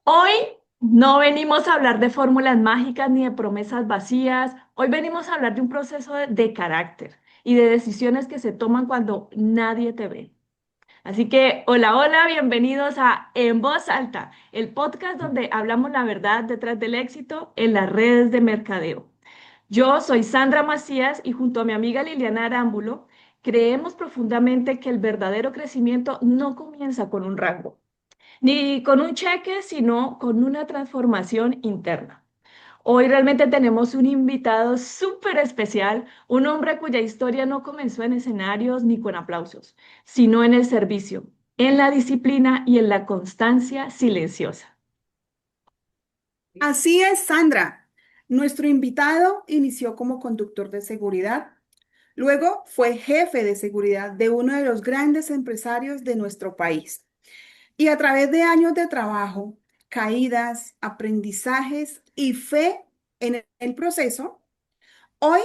Hoy no venimos a hablar de fórmulas mágicas ni de promesas vacías. Hoy venimos a hablar de un proceso de carácter y de decisiones que se toman cuando nadie te ve. Así que, hola, hola, bienvenidos a En Voz Alta, el podcast donde hablamos la verdad detrás del éxito en las redes de mercadeo. Yo soy Sandra Macías y junto a mi amiga Liliana Arámbulo, creemos profundamente que el verdadero crecimiento no comienza con un rango ni con un cheque, sino con una transformación interna. Hoy realmente tenemos un invitado súper especial, un hombre cuya historia no comenzó en escenarios ni con aplausos, sino en el servicio, en la disciplina y en la constancia silenciosa. Así es, Sandra. Nuestro invitado inició como conductor de seguridad, luego fue jefe de seguridad de uno de los grandes empresarios de nuestro país. Y a través de años de trabajo, caídas, aprendizajes y fe en el proceso, hoy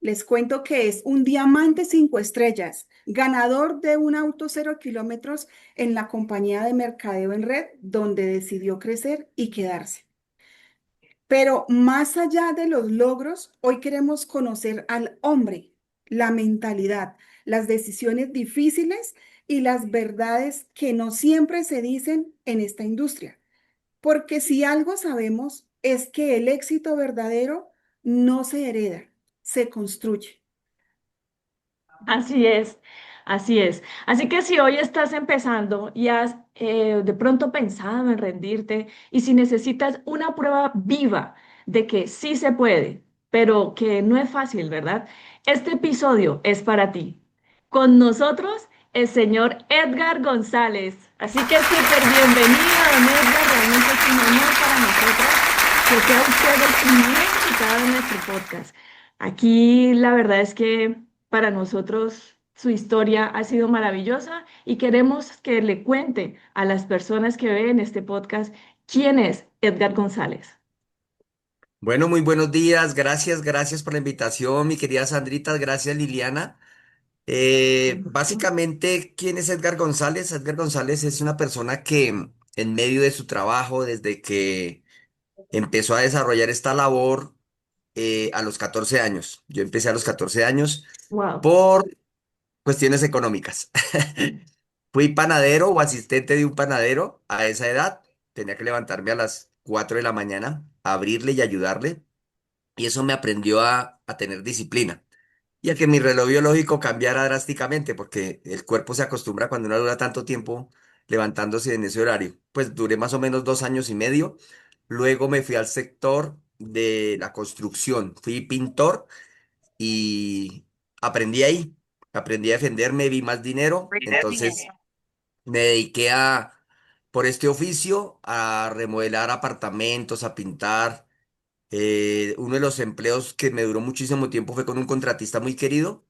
les cuento que es un diamante 5 estrellas, ganador de un auto 0 kilómetros en la compañía de mercadeo en red, donde decidió crecer y quedarse. Pero más allá de los logros, hoy queremos conocer al hombre, la mentalidad, las decisiones difíciles y las verdades que no siempre se dicen en esta industria. Porque si algo sabemos es que el éxito verdadero no se hereda, se construye. Así es, así es. Así que si hoy estás empezando y has de pronto pensado en rendirte y si necesitas una prueba viva de que sí se puede, pero que no es fácil, ¿verdad? Este episodio es para ti. Con nosotros, el señor Edgar González. Así que súper bienvenido, don Edgar. Realmente es un honor para nosotros que sea usted el primer invitado en nuestro podcast. Aquí la verdad es que para nosotros su historia ha sido maravillosa y queremos que le cuente a las personas que ven este podcast quién es Edgar González. Bueno, muy buenos días. Gracias por la invitación, mi querida Sandrita. Gracias, Liliana. Básicamente, ¿quién es Edgar González? Edgar González es una persona que en medio de su trabajo, desde que empezó a desarrollar esta labor a los 14 años. Yo empecé a los 14 años Wow. por cuestiones económicas. Fui panadero o asistente de un panadero a esa edad. Tenía que levantarme a las 4 de la mañana, abrirle y ayudarle. Y eso me aprendió a tener disciplina y a que mi reloj biológico cambiara drásticamente, porque el cuerpo se acostumbra cuando uno dura tanto tiempo levantándose en ese horario. Pues duré más o menos 2 años y medio. Luego me fui al sector de la construcción. Fui pintor y aprendí ahí. Aprendí a defenderme, vi más dinero. Entonces me dediqué por este oficio, a remodelar apartamentos, a pintar. Uno de los empleos que me duró muchísimo tiempo fue con un contratista muy querido,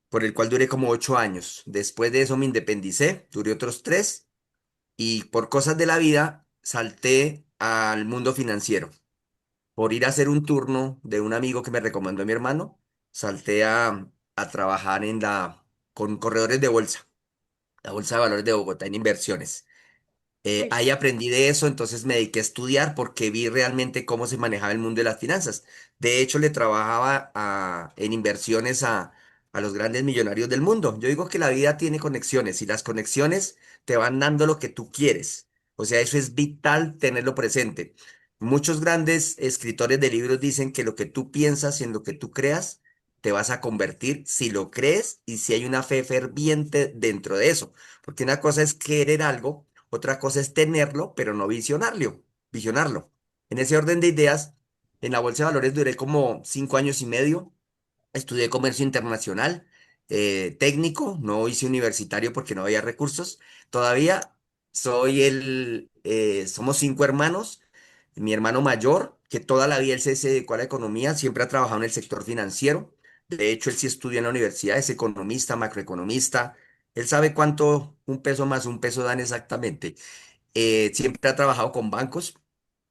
por el cual duré como 8 años. Después de eso me independicé, duré otros 3 y por cosas de la vida salté al mundo financiero. Por ir a hacer un turno de un amigo que me recomendó mi hermano, salté a trabajar con corredores de bolsa, la Bolsa de Valores de Bogotá en inversiones. Uy, Ahí aprendí de eso, entonces me dediqué a estudiar porque vi realmente cómo se manejaba el mundo de las finanzas. De hecho, le trabajaba en inversiones a los grandes millonarios del mundo. Yo digo que la vida tiene conexiones y las conexiones te van dando lo que tú quieres. O sea, eso es vital tenerlo presente. Muchos grandes escritores de libros dicen que lo que tú piensas y en lo que tú creas, te vas a convertir si lo crees y si hay una fe ferviente dentro de eso. Porque una cosa es querer algo. Otra cosa es tenerlo, pero no visionarlo, visionarlo. En ese orden de ideas, en la Bolsa de Valores duré como 5 años y medio. Estudié comercio internacional, técnico, no hice universitario porque no había recursos. Todavía somos 5 hermanos. Mi hermano mayor, que toda la vida él se dedicó a la economía, siempre ha trabajado en el sector financiero. De hecho, él sí estudia en la universidad, es economista, macroeconomista. Él sabe cuánto un peso más un peso dan exactamente. Siempre ha trabajado con bancos.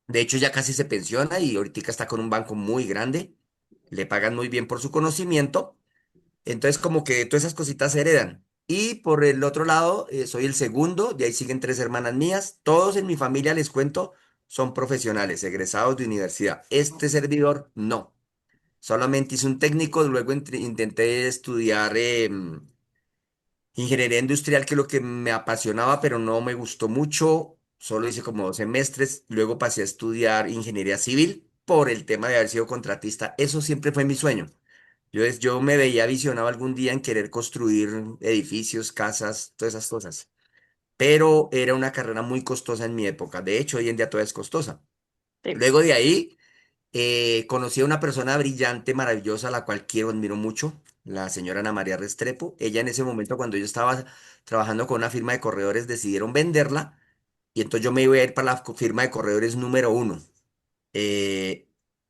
De hecho, ya casi se pensiona y ahorita está con un banco muy grande. Le pagan muy bien por su conocimiento. Entonces, como que todas esas cositas se heredan. Y por el otro lado, soy el segundo, de ahí siguen tres hermanas mías. Todos en mi familia, les cuento, son profesionales, egresados de universidad. Este servidor, no. Solamente hice un técnico, luego intenté estudiar ingeniería industrial, que es lo que me apasionaba, pero no me gustó mucho. Solo hice como 2 semestres. Luego pasé a estudiar ingeniería civil por el tema de haber sido contratista. Eso siempre fue mi sueño. Yo me veía visionado algún día en querer construir edificios, casas, todas esas cosas. Pero era una carrera muy costosa en mi época. De hecho, hoy en día todavía es costosa. Sí. Luego de ahí, conocí a una persona brillante, maravillosa, la cual quiero, admiro mucho, la señora Ana María Restrepo. Ella en ese momento, cuando yo estaba trabajando con una firma de corredores, decidieron venderla y entonces yo me iba a ir para la firma de corredores número uno. Eh,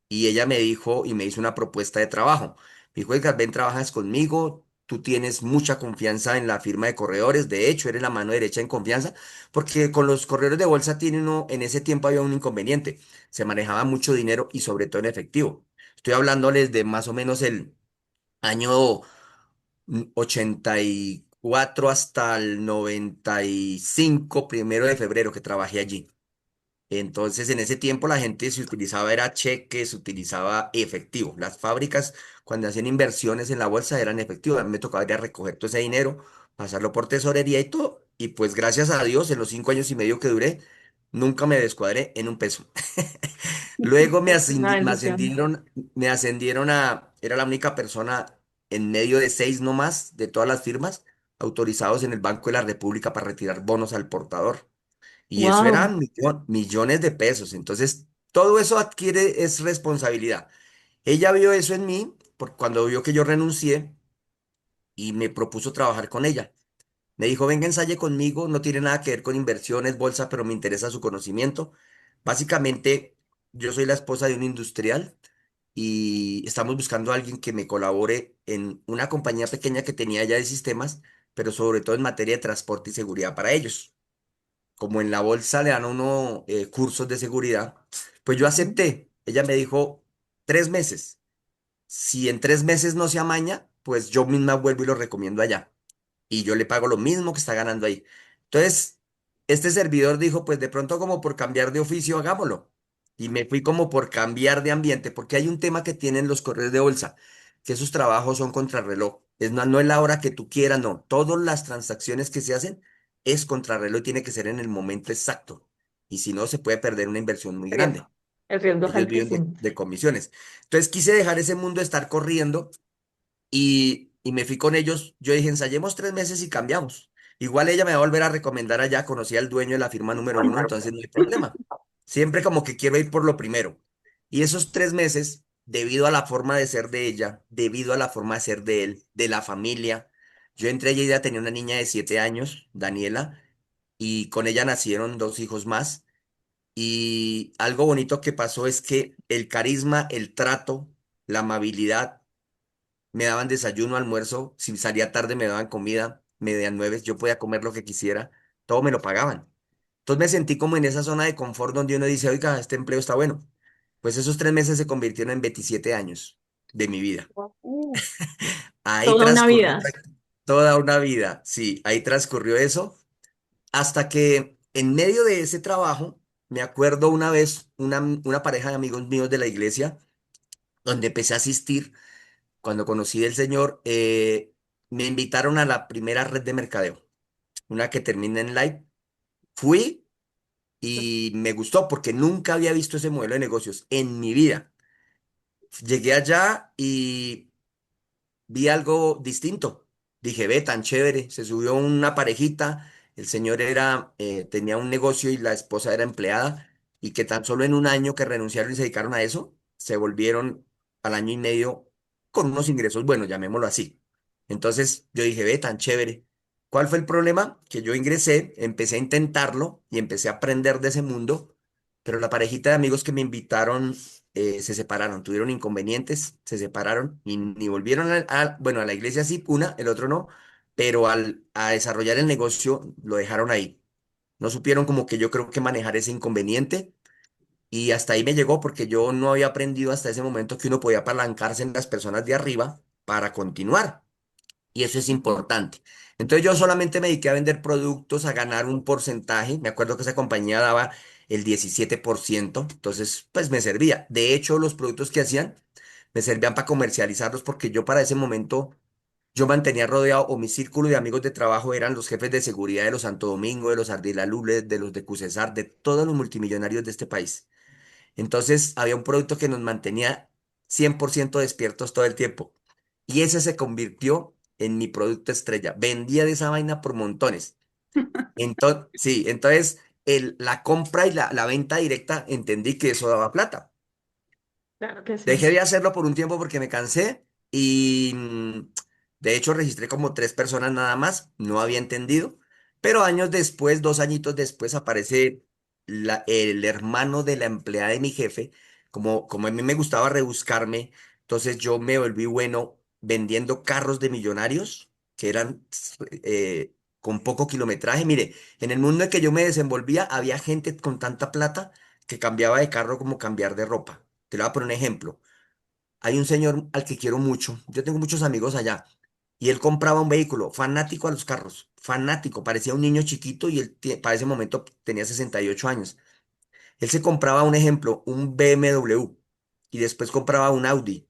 y ella me dijo y me hizo una propuesta de trabajo. Me dijo, Edgar, ven, trabajas conmigo, tú tienes mucha confianza en la firma de corredores, de hecho, eres la mano derecha en confianza, porque con los corredores de bolsa tiene uno, en ese tiempo había un inconveniente, se manejaba mucho dinero y sobre todo en efectivo. Estoy hablándoles de más o menos el año 84 hasta el 95, 1 de febrero que trabajé allí. Entonces, en ese tiempo la gente se utilizaba, era cheque, se utilizaba efectivo. Las fábricas, cuando hacían inversiones en la bolsa, eran efectivo. A mí me tocaba ir a recoger todo ese dinero, pasarlo por tesorería y todo. Y pues gracias a Dios, en los 5 años y medio que duré, nunca me descuadré en un peso. Luego Una me bendición. ascendieron era la única persona en medio de 6 no más de todas las firmas autorizados en el Banco de la República para retirar bonos al portador. Y eso Wow. eran millones de pesos. Entonces, todo eso adquiere es responsabilidad. Ella vio eso en mí cuando vio que yo renuncié y me propuso trabajar con ella. Me dijo, venga, ensaye conmigo, no tiene nada que ver con inversiones, bolsa, pero me interesa su conocimiento. Básicamente, yo soy la esposa de un industrial y estamos buscando a alguien que me colabore en una compañía pequeña que tenía ya de sistemas, pero sobre todo en materia de transporte y seguridad para ellos. Como en la bolsa le dan a uno cursos de seguridad, pues yo acepté. Ella me dijo 3 meses. Si en 3 meses no se amaña, pues yo misma vuelvo y lo recomiendo allá. Y yo le pago lo mismo que está ganando ahí. Entonces, este servidor dijo, pues de pronto como por cambiar de oficio, hagámoslo. Y me fui como por cambiar de ambiente, porque hay un tema que tienen los correos de bolsa, que esos trabajos son contrarreloj. No es la hora que tú quieras, no. Todas las transacciones que se hacen es contrarreloj y tiene que ser en el momento exacto. Y si no, se puede perder una inversión muy Riesgo. grande. El riesgo es Ellos viven de, altísimo. de comisiones. Entonces quise dejar ese mundo de estar corriendo y me fui con ellos. Yo dije, ensayemos 3 meses y cambiamos. Igual ella me va a volver a recomendar allá. Conocí al dueño de la firma número uno, entonces no hay problema. Siempre como que quiero ir por lo primero. Y esos 3 meses, debido a la forma de ser de ella, debido a la forma de ser de él, de la familia, yo entré allí y ella tenía una niña de 7 años, Daniela, y con ella nacieron 2 hijos más. Y algo bonito que pasó es que el carisma, el trato, la amabilidad, me daban desayuno, almuerzo, si salía tarde me daban comida, media nueve, yo podía comer lo que quisiera, todo me lo pagaban. Entonces me sentí como en esa zona de confort donde uno dice, oiga, este empleo está bueno. Pues esos 3 meses se convirtieron en 27 años de mi vida. Uh, Ahí Toda una transcurrió vida. toda una vida, sí, ahí transcurrió eso, hasta que en medio de ese trabajo, me acuerdo una vez, una pareja de amigos míos de la iglesia, donde empecé a asistir. Cuando conocí al Señor, me invitaron a la primera red de mercadeo, una que termina en Live. Fui y me gustó porque nunca había visto ese modelo de negocios en mi vida. Llegué allá y vi algo distinto. Dije, ve, tan chévere. Se subió una parejita. El señor tenía un negocio y la esposa era empleada. Y que tan solo en un año que renunciaron y se dedicaron a eso, se volvieron al año y medio con unos ingresos buenos, llamémoslo así. Entonces yo dije, ve, tan chévere. ¿Cuál fue el problema? Que yo ingresé, empecé a intentarlo y empecé a aprender de ese mundo, pero la parejita de amigos que me invitaron se separaron, tuvieron inconvenientes, se separaron y ni volvieron bueno, a la iglesia sí, una, el otro no, pero a desarrollar el negocio lo dejaron ahí. No supieron como que yo creo que manejar ese inconveniente y hasta ahí me llegó porque yo no había aprendido hasta ese momento que uno podía apalancarse en las personas de arriba para continuar. y eso es importante. Entonces yo solamente me dediqué a vender productos, a ganar un porcentaje. Me acuerdo que esa compañía daba el 17%, entonces pues me servía. De hecho, los productos que hacían me servían para comercializarlos porque yo para ese momento yo mantenía rodeado o mi círculo de amigos de trabajo eran los jefes de seguridad de los Santo Domingo, de los Ardila Lule, de los de Cusesar, de todos los multimillonarios de este país. Entonces había un producto que nos mantenía 100% despiertos todo el tiempo. Y ese se convirtió en mi producto estrella. Vendía de esa vaina por montones. Entonces, sí, entonces la compra y la venta directa entendí que eso daba plata. Claro que Dejé sí. de hacerlo por un tiempo porque me cansé y de hecho registré como 3 personas nada más, no había entendido, pero años después, 2 añitos después aparece el hermano de la empleada de mi jefe, como a mí me gustaba rebuscarme, entonces yo me volví bueno vendiendo carros de millonarios que eran con poco kilometraje. Mire, en el mundo en que yo me desenvolvía había gente con tanta plata que cambiaba de carro como cambiar de ropa. Te lo voy a poner un ejemplo. Hay un señor al que quiero mucho. Yo tengo muchos amigos allá. Y él compraba un vehículo, fanático a los carros, fanático, parecía un niño chiquito y él para ese momento tenía 68 años. Él se compraba, un ejemplo, un BMW y después compraba un Audi.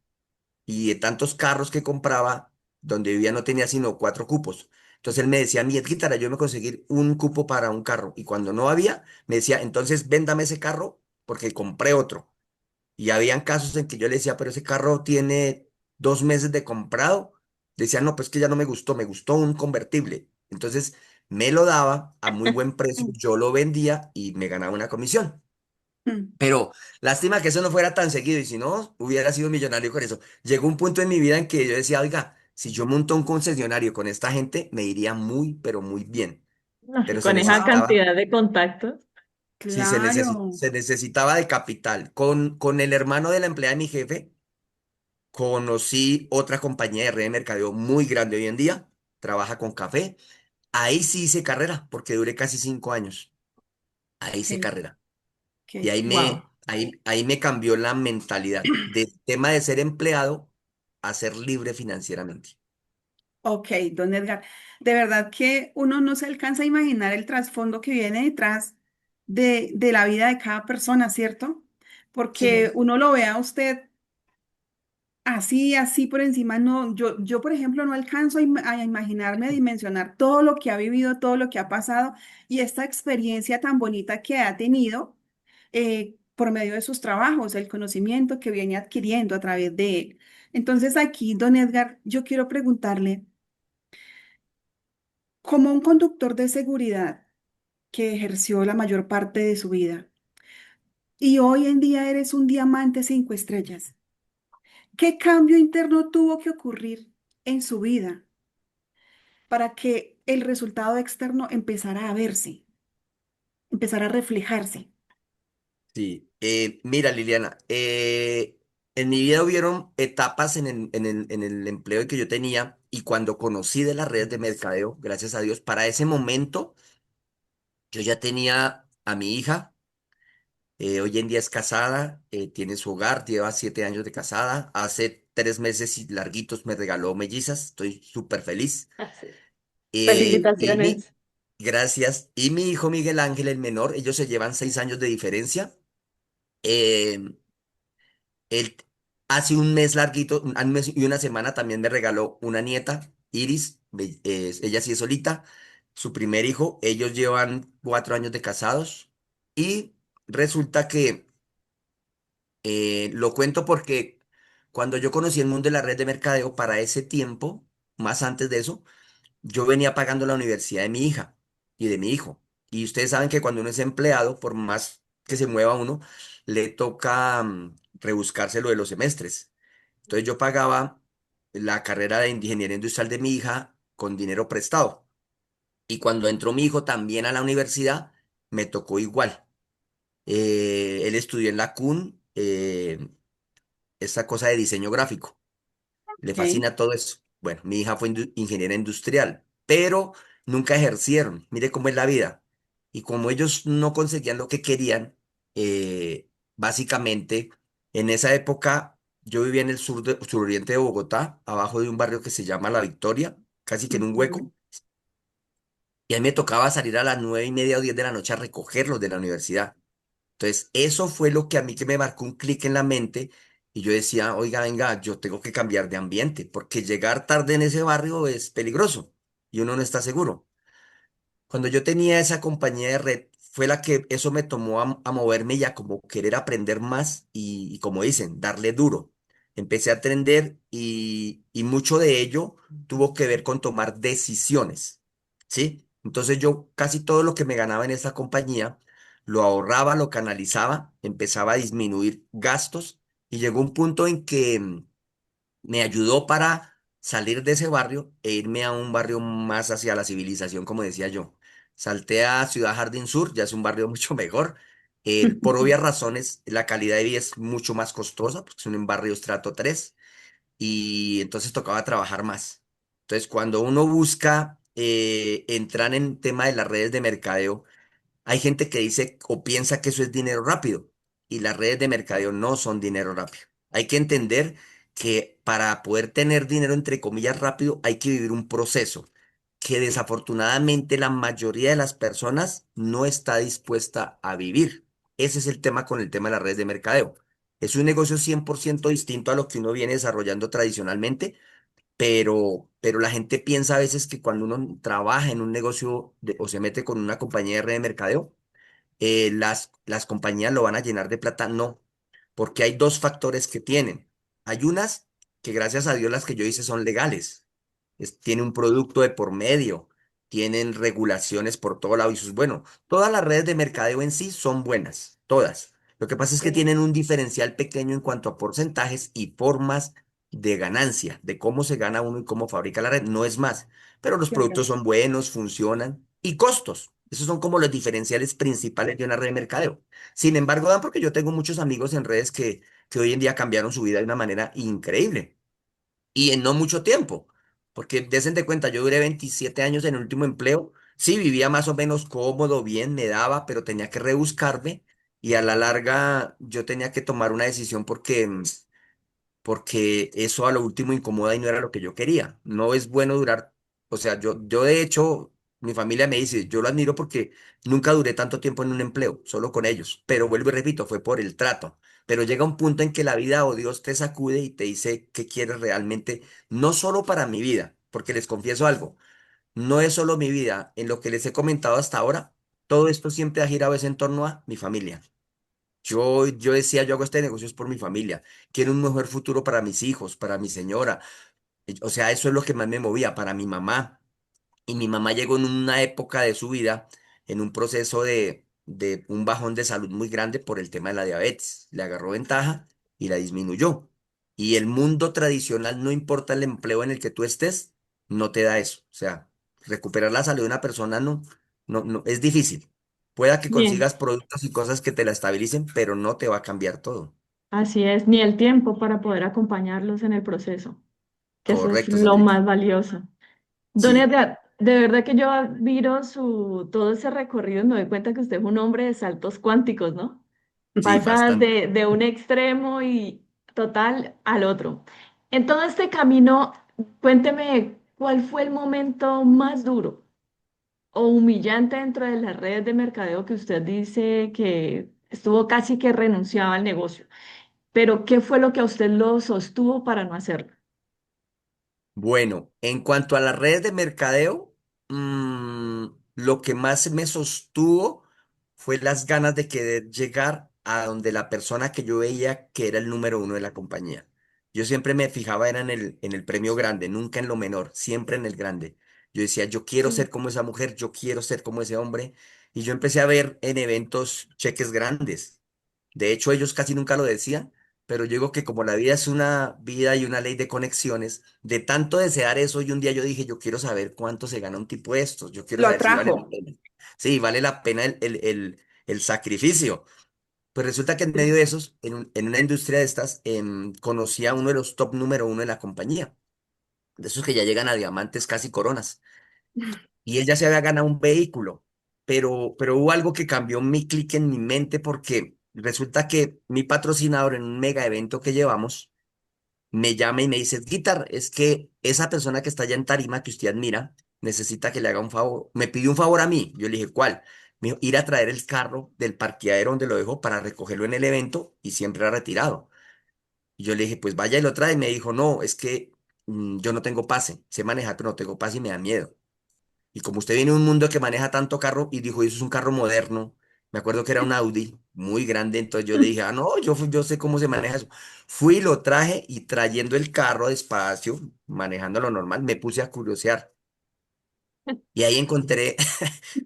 Y de tantos carros que compraba, donde vivía no tenía sino 4 cupos. Entonces él me decía, mi Edgítara, yo me conseguir un cupo para un carro. Y cuando no había, me decía, entonces véndame ese carro porque compré otro. Y habían casos en que yo le decía, pero ese carro tiene 2 meses de comprado. Decía, no, pues que ya no me gustó un convertible. Entonces me lo daba a muy buen precio, yo lo vendía y me ganaba una comisión. Mm. Pero lástima que eso no fuera tan seguido y si no, hubiera sido millonario con eso. Llegó un punto en mi vida en que yo decía, oiga, si yo monto un concesionario con esta gente, me iría muy, pero muy bien. No, y Pero se con esa necesitaba. cantidad de contactos. Sí, Claro. se necesitaba de capital. Con el hermano de la empleada de mi jefe, conocí otra compañía de red de mercadeo muy grande hoy en día. Trabaja con café. Ahí sí hice carrera, porque duré casi 5 años. Ahí hice Ok, carrera. Y ok. Wow. ahí me cambió la mentalidad del tema de ser empleado a ser libre financieramente. Ok, don Edgar. De verdad que uno no se alcanza a imaginar el trasfondo que viene detrás de la vida de cada persona, ¿cierto? Porque Sí. uno lo ve a usted así, así por encima. No, yo, por ejemplo, no alcanzo a imaginarme, a dimensionar todo lo que ha vivido, todo lo que ha pasado y esta experiencia tan bonita que ha tenido por medio de sus trabajos, el conocimiento que viene adquiriendo a través de él. Entonces aquí, don Edgar, yo quiero preguntarle, como un conductor de seguridad que ejerció la mayor parte de su vida y hoy en día eres un diamante 5 estrellas, ¿qué cambio interno tuvo que ocurrir en su vida para que el resultado externo empezara a verse, empezara a reflejarse? Sí, mira Liliana, en mi vida hubieron etapas en el empleo que yo tenía y cuando conocí de las redes de mercadeo, gracias a Dios, para ese momento yo ya tenía a mi hija, hoy en día es casada, tiene su hogar, lleva 7 años de casada, hace 3 meses y larguitos me regaló mellizas, estoy súper feliz. Así. Y mi, Felicitaciones. gracias, y mi hijo Miguel Ángel, el menor, ellos se llevan 6 años de diferencia. em, Él hace un mes larguito, un mes y una semana también me regaló una nieta, Iris, ella sí es solita, su primer hijo, ellos llevan 4 años de casados y resulta que lo cuento porque cuando yo conocí el mundo de la red de mercadeo, para ese tiempo, más antes de eso, yo venía pagando la universidad de mi hija y de mi hijo. Y ustedes saben que cuando uno es empleado, por más que se mueva uno, le toca rebuscarse lo de los semestres. Entonces yo pagaba la carrera de ingeniería industrial de mi hija con dinero prestado. Y cuando entró mi hijo también a la universidad, me tocó igual. Él estudió en la CUN, esta cosa de diseño gráfico. Le Ok, fascina todo eso. Bueno, mi hija fue ingeniera industrial, pero nunca ejercieron. Mire cómo es la vida. Y como ellos no conseguían lo que querían, básicamente, en esa época yo vivía en el suroriente de Bogotá, abajo de un barrio que se llama La Victoria. casi que en un Ok. hueco, y a mí me tocaba salir a las 9:30 o 10 de la noche a recogerlos de la universidad. Entonces, eso fue lo que a mí que me marcó un clic en la mente y yo decía, oiga, venga, yo tengo que cambiar de ambiente porque llegar tarde en ese barrio es peligroso y uno no está seguro. Cuando yo tenía esa compañía de red, fue la que eso me tomó a moverme y a como querer aprender más y como dicen, darle duro. Empecé a aprender y mucho de ello tuvo que ver con tomar decisiones, ¿sí? Entonces yo casi todo lo que me ganaba en esta compañía lo ahorraba, lo canalizaba, empezaba a disminuir gastos y llegó un punto en que me ayudó para salir de ese barrio e irme a un barrio más hacia la civilización, como decía yo. Salté a Ciudad Jardín Sur, ya es un barrio mucho mejor. Por obvias razones, la calidad de vida es mucho más costosa, porque son en barrio estrato 3 y entonces tocaba trabajar más. Entonces, cuando uno busca entrar en tema de las redes de mercadeo, hay gente que dice o piensa que eso es dinero rápido y las redes de mercadeo no son dinero rápido. Hay que entender que para poder tener dinero, entre comillas, rápido, hay que vivir un proceso que desafortunadamente la mayoría de las personas no está dispuesta a vivir. Ese es el tema con el tema de las redes de mercadeo. Es un negocio 100% distinto a lo que uno viene desarrollando tradicionalmente, pero la gente piensa a veces que cuando uno trabaja en un negocio o se mete con una compañía de red de mercadeo, las compañías lo van a llenar de plata. No, porque hay dos factores que tienen. Hay unas que gracias a Dios las que yo hice son legales. Tiene un producto de por medio, tienen regulaciones por todo lado. Y eso es bueno. Todas las redes de mercadeo en sí son buenas, todas. Lo que pasa es que Ok. tienen un diferencial pequeño en cuanto a porcentajes y formas de ganancia, de cómo se gana uno y cómo fabrica la red. No es más, pero los Claro. productos son buenos, funcionan y costos. Esos son como los diferenciales principales de una red de mercadeo. Sin embargo, dan porque yo tengo muchos amigos en redes que hoy en día cambiaron su vida de una manera increíble y en no mucho tiempo. Porque desen de cuenta, yo duré 27 años en el último empleo. Sí, vivía más o menos cómodo, bien, me daba, pero tenía que rebuscarme y a la larga yo tenía que tomar una decisión porque eso a lo último incomoda y no era lo que yo quería. No es bueno durar, o sea, yo de hecho, mi familia me dice, yo lo admiro porque nunca duré tanto tiempo en un empleo, solo con ellos, pero vuelvo y repito, fue por el trato. Pero llega un punto en que la vida o Dios te sacude y te dice qué quieres realmente, no solo para mi vida, porque les confieso algo, no es solo mi vida, en lo que les he comentado hasta ahora, todo esto siempre ha girado es en torno a mi familia. Yo decía, yo hago este negocio es por mi familia. Quiero un mejor futuro para mis hijos, para mi señora. O sea, eso es lo que más me movía, para mi mamá. Y mi mamá llegó en una época de su vida, en un proceso de un bajón de salud muy grande por el tema de la diabetes. Le agarró ventaja y la disminuyó. Y el mundo tradicional, no importa el empleo en el que tú estés, no te da eso. O sea, recuperar la salud de una persona no, es difícil. Pueda que Bien, consigas productos y cosas que te la estabilicen, pero no te va a cambiar todo. así es, ni el tiempo para poder acompañarlos en el proceso, que eso es Correcto, lo Sandrita. más valioso. Don Sí, Edgar, de verdad que yo admiro todo ese recorrido y me doy cuenta que usted es un hombre de saltos cuánticos, ¿no? sí, Pasas bastante. de un extremo y total al otro. En todo este camino, cuénteme cuál fue el momento más duro o humillante dentro de las redes de mercadeo que usted dice que estuvo casi que renunciaba al negocio, pero ¿qué fue lo que a usted lo sostuvo para no hacerlo? Bueno, en cuanto a las redes de mercadeo, lo que más me sostuvo fue las ganas de querer llegar a donde la persona que yo veía que era el número uno de la compañía. Yo siempre me fijaba era en el premio grande, nunca en lo menor, siempre en el grande. Yo decía, yo quiero ser como esa mujer, yo quiero ser como ese hombre. Y yo empecé a ver en eventos cheques grandes. De hecho, ellos casi nunca lo decían, pero yo digo que como la vida es una vida y una ley de conexiones, de tanto desear eso, y un día yo dije, yo quiero saber cuánto se gana un tipo de estos, yo quiero Lo saber si vale la atrajo. pena. Sí, vale la pena el sacrificio. Pues resulta que en medio de esos, en una industria de estas, conocí a uno de los top número uno de la compañía, de esos que ya llegan a diamantes, casi coronas y él ya se había ganado un vehículo, pero hubo algo que cambió mi clic en mi mente porque resulta que mi patrocinador en un mega evento que llevamos me llama y me dice, Guitar, es que esa persona que está allá en Tarima, que usted admira, necesita que le haga un favor. Me pidió un favor a mí. Yo le dije, ¿cuál? Me dijo, ir a traer el carro del parqueadero donde lo dejó para recogerlo en el evento y siempre ha retirado. Y yo le dije, pues vaya y lo trae. Y me dijo, no, es que yo no tengo pase. Sé manejar, pero no tengo pase y me da miedo. Y como usted viene de un mundo que maneja tanto carro y dijo, eso es un carro moderno, me acuerdo que era un Audi muy grande, entonces yo le dije, ah, no, yo sé cómo se maneja eso. Fui, lo traje y trayendo el carro despacio, manejándolo normal, me puse a curiosear. Y ahí encontré,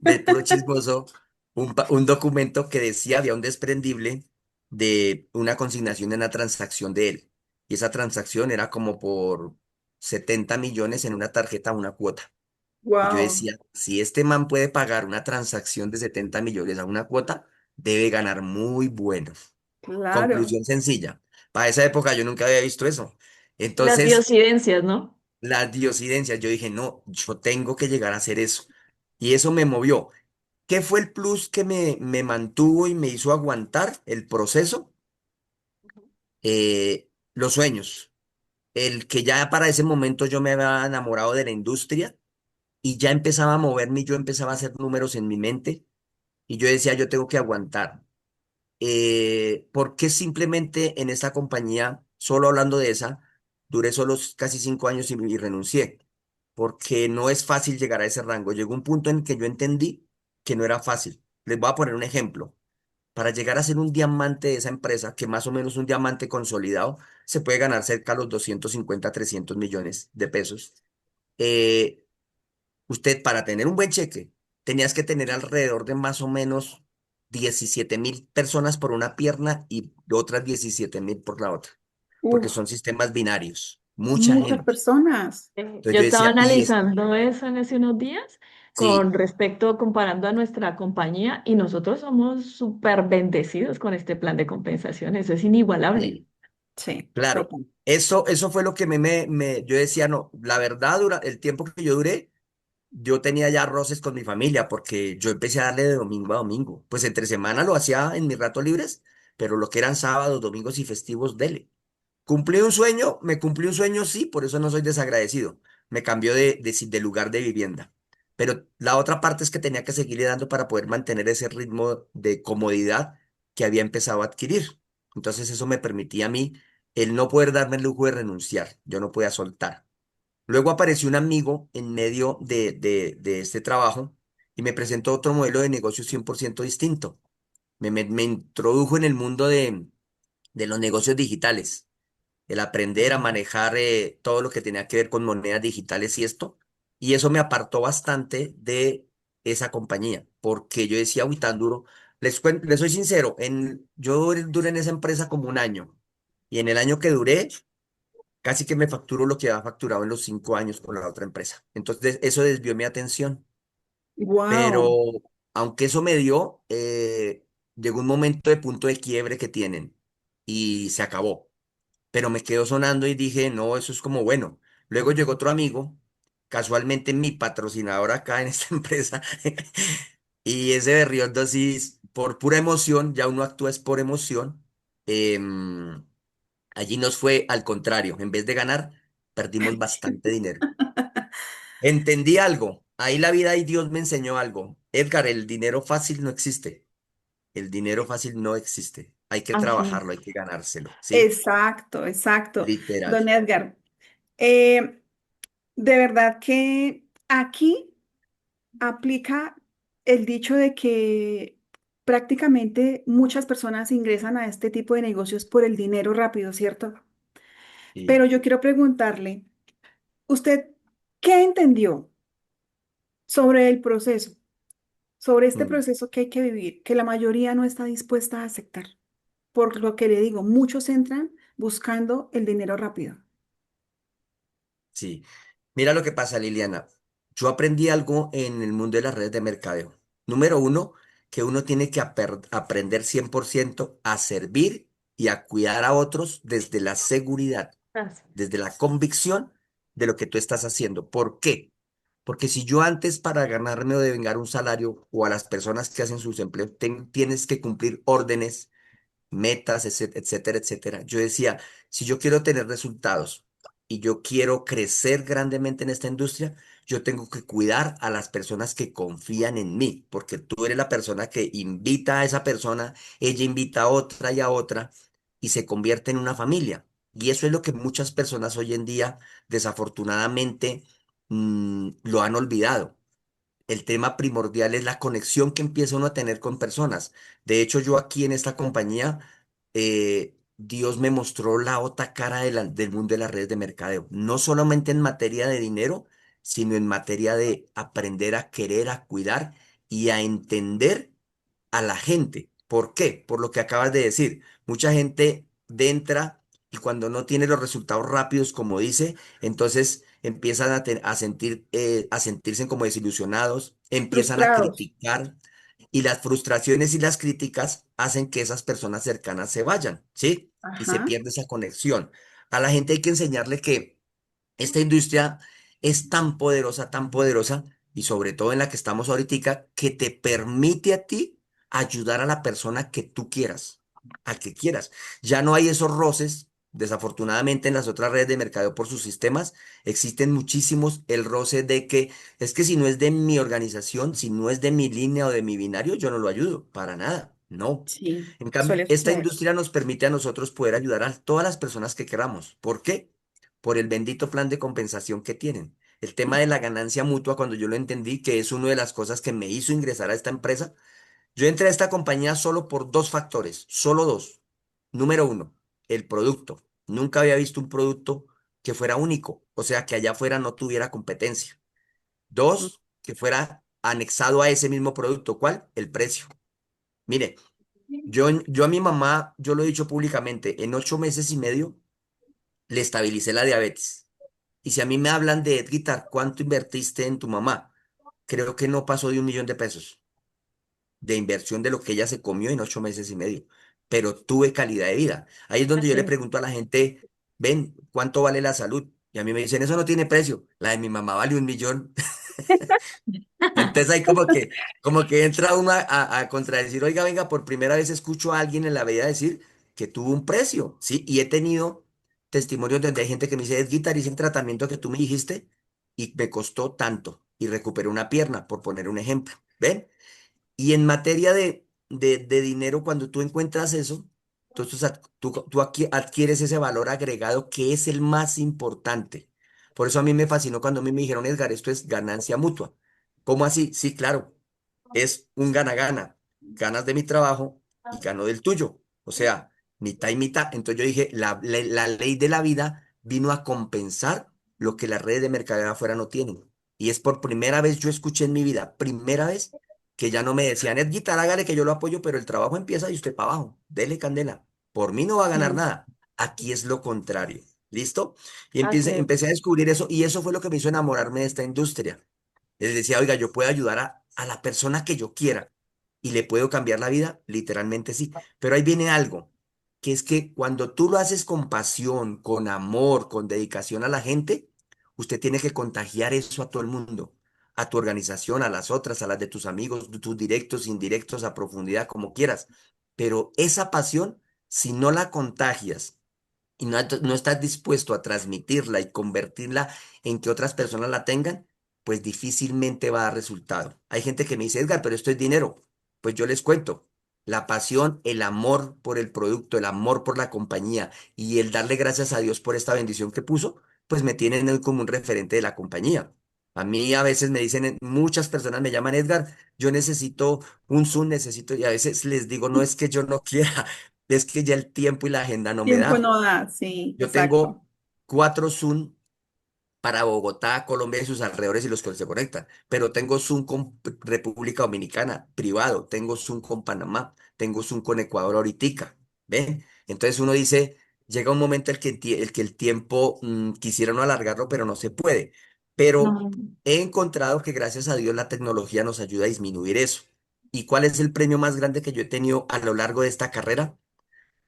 de puro chismoso, un documento que decía, había un desprendible de una consignación en la transacción de él. Y esa transacción era como por 70 millones en una tarjeta, una cuota. Y yo Wow, decía, si este man puede pagar una transacción de 70 millones a una cuota, debe ganar muy bueno. claro. Conclusión sencilla. Para esa época yo nunca había visto eso. Las Entonces, diosidencias, ¿no? las diosidencias, yo dije, no, yo tengo que llegar a hacer eso. Y eso me movió. ¿Qué fue el plus que me mantuvo y me hizo aguantar el proceso? Los sueños. El que ya para ese momento yo me había enamorado de la industria y ya empezaba a moverme y yo empezaba a hacer números en mi mente. Y yo decía, yo tengo que aguantar. ¿Por qué simplemente en esta compañía, solo hablando de esa, duré solo casi 5 años y renuncié? Porque no es fácil llegar a ese rango. Llegó un punto en que yo entendí que no era fácil. Les voy a poner un ejemplo. Para llegar a ser un diamante de esa empresa, que más o menos un diamante consolidado, se puede ganar cerca de los 250 300 millones de pesos. Eh, Usted para tener un buen cheque tenías que tener alrededor de más o menos 17.000 personas por una pierna y otras 17.000 por la otra, porque Uf, son sistemas binarios, mucha muchas gente. personas. Entonces Yo yo estaba decía, y es, analizando eso en hace unos días con sí, respecto, comparando a nuestra compañía y nosotros somos súper bendecidos con este plan de compensación, eso es inigualable. sí, Sí, claro. total. Eso fue lo que yo decía, no, la verdad, el tiempo que yo duré, yo tenía ya roces con mi familia, porque yo empecé a darle de domingo a domingo. Pues entre semana lo hacía en mis ratos libres, pero lo que eran sábados, domingos y festivos, dele. ¿Cumplí un sueño? Me cumplí un sueño, sí, por eso no soy desagradecido. Me cambió de lugar de vivienda. Pero la otra parte es que tenía que seguirle dando para poder mantener ese ritmo de comodidad que había empezado a adquirir. Entonces eso me permitía a mí el no poder darme el lujo de renunciar. Yo no podía soltar. Luego apareció un amigo en medio de este trabajo y me presentó otro modelo de negocio 100% distinto. Me introdujo en el mundo de los negocios digitales, el aprender a manejar todo lo que tenía que ver con monedas digitales y esto. Y eso me apartó bastante de esa compañía, porque yo decía, uy, tan duro. Les soy sincero, yo duré en esa empresa como un año. Y en el año que duré, casi que me facturo lo que había facturado en los 5 años con la otra empresa. Entonces, eso desvió mi atención. Pero Wow. aunque eso me dio, llegó un momento de punto de quiebre que tienen y se acabó, pero me quedó sonando y dije, no, eso es como bueno. Luego llegó otro amigo, casualmente mi patrocinador acá en esta empresa, y ese berrió dosis por pura emoción, ya uno actúa es por emoción. em, Allí nos fue al contrario, en vez de ganar, perdimos bastante dinero. Entendí algo, ahí la vida y Dios me enseñó algo. Edgar, el dinero fácil no existe, el dinero fácil no existe, hay que Así es. trabajarlo, hay que ganárselo, ¿sí? Exacto, exacto. Literal. Don Edgar, eh, de verdad que aquí aplica el dicho de que prácticamente muchas personas ingresan a este tipo de negocios por el dinero rápido, ¿cierto? Sí. Pero yo quiero preguntarle, ¿usted qué entendió sobre el proceso, sobre este Mm. proceso que hay que vivir, que la mayoría no está dispuesta a aceptar? Por lo que le digo, muchos entran buscando el dinero rápido. Sí, mira lo que pasa, Liliana. Yo aprendí algo en el mundo de las redes de mercadeo. Número uno, que uno tiene que aprender 100% a servir y a cuidar a otros desde la seguridad, Así desde la convicción de lo que tú estás haciendo. ¿Por qué? Porque si yo antes para ganarme o devengar un salario o a las personas que hacen sus empleos tienes que cumplir órdenes, metas, etcétera, etcétera. Yo decía, si yo quiero tener resultados y yo quiero crecer grandemente en esta industria, yo tengo que cuidar a las personas que confían en mí, porque tú eres la persona que invita a esa persona, ella invita a otra y a otra y se convierte en una familia. Y eso es lo que muchas personas hoy en día, desafortunadamente, lo han olvidado. El tema primordial es la conexión que empieza uno a tener con personas. De hecho, yo aquí en esta compañía, Dios me mostró la otra cara del mundo de las redes de mercadeo. No solamente en materia de dinero, sino en materia de aprender a querer, a cuidar y a entender a la gente. ¿Por qué? Por lo que acabas de decir. Mucha gente entra y cuando no tiene los resultados rápidos, como dice, entonces empiezan a sentirse como desilusionados, empiezan a Frustrados. criticar y las frustraciones y las críticas hacen que esas personas cercanas se vayan, ¿sí? Y se Ajá. pierde esa conexión. A la gente hay que enseñarle que esta industria es tan poderosa, y sobre todo en la que estamos ahorita, que te permite a ti ayudar a la persona que tú quieras, al que quieras. Ya no hay esos roces. Desafortunadamente en las otras redes de mercadeo por sus sistemas existen muchísimos el roce de que es que si no es de mi organización, si no es de mi línea o de mi binario, yo no lo ayudo, para nada, no. Sí, En cambio, suele esta suceder. industria nos permite a nosotros poder ayudar a todas las personas que queramos. ¿Por qué? Por el bendito plan de compensación que tienen. El tema de la ganancia mutua, cuando yo lo entendí, que es una de las cosas que me hizo ingresar a esta empresa, yo entré a esta compañía solo por dos factores, solo dos. Número uno, el producto. Nunca había visto un producto que fuera único, o sea, que allá afuera no tuviera competencia. Dos, que fuera anexado a ese mismo producto. ¿Cuál? El precio. Mire, yo a mi mamá, yo lo he dicho públicamente, en 8 meses y medio le estabilicé la diabetes. Y si a mí me hablan de Edguitar, ¿cuánto invertiste en tu mamá? Creo que no pasó de 1 millón de pesos de inversión de lo que ella se comió en 8 meses y medio. Pero tuve calidad de vida. Ahí es donde yo Así le es. pregunto a la gente, ven, ¿cuánto vale la salud? Y a mí me dicen, eso no tiene precio. La de mi mamá vale 1 millón. Entonces ahí como que entra uno a contradecir, oiga, venga, por primera vez escucho a alguien en la vida decir que tuvo un precio, ¿sí? Y he tenido testimonios donde hay gente que me dice, es guitar, hice el tratamiento que tú me dijiste y me costó tanto y recuperé una pierna, por poner un ejemplo, ¿ven? Y en materia de dinero, cuando tú encuentras eso, entonces tú adquieres ese valor agregado que es el más importante. Por eso a mí me fascinó cuando a mí me dijeron, Edgar, esto es ganancia mutua. ¿Cómo así? Sí, claro, es un gana-gana. Ganas de mi trabajo y gano del tuyo. O sea, mitad y mitad. Entonces yo dije, la ley de la vida vino a compensar lo que las redes de mercadeo afuera no tienen. Y es por primera vez yo escuché en mi vida, primera vez que ya no me decían, es guitarra, hágale que yo lo apoyo, pero el trabajo empieza y usted para abajo, dele candela. Por mí no va a ganar Sí, nada. Aquí es lo contrario. ¿Listo? Y Así es. empecé a descubrir eso y eso fue lo que me hizo enamorarme de esta industria. Les decía, oiga, yo puedo ayudar a la persona que yo quiera y le puedo cambiar la vida, literalmente sí. Pero ahí viene algo, que es que cuando tú lo haces con pasión, con amor, con dedicación a la gente, usted tiene que contagiar eso a todo el mundo, a tu organización, a las otras, a las de tus amigos, tus directos, indirectos, a profundidad, como quieras. Pero esa pasión, si no la contagias, y no estás dispuesto a transmitirla y convertirla en que otras personas la tengan, pues difícilmente va a dar resultado. Hay gente que me dice, Edgar, pero esto es dinero. Pues yo les cuento, la pasión, el amor por el producto, el amor por la compañía y el darle gracias a Dios por esta bendición que puso, pues me tienen él como un referente de la compañía. A mí a veces me dicen, muchas personas me llaman Edgar, yo necesito un Zoom, necesito, y a veces les digo, no es que yo no quiera, es que ya el tiempo y la agenda no me tiempo da. no da, sí, Yo exacto. tengo 4 Zoom para Bogotá, Colombia y sus alrededores y los que se conectan, pero tengo Zoom con República Dominicana, privado, tengo Zoom con Panamá, tengo Zoom con Ecuador ahoritica, ¿ven? Entonces uno dice, llega un momento el que el tiempo quisiera no alargarlo, pero no se puede. Pero No. he encontrado que gracias a Dios la tecnología nos ayuda a disminuir eso. ¿Y cuál es el premio más grande que yo he tenido a lo largo de esta carrera?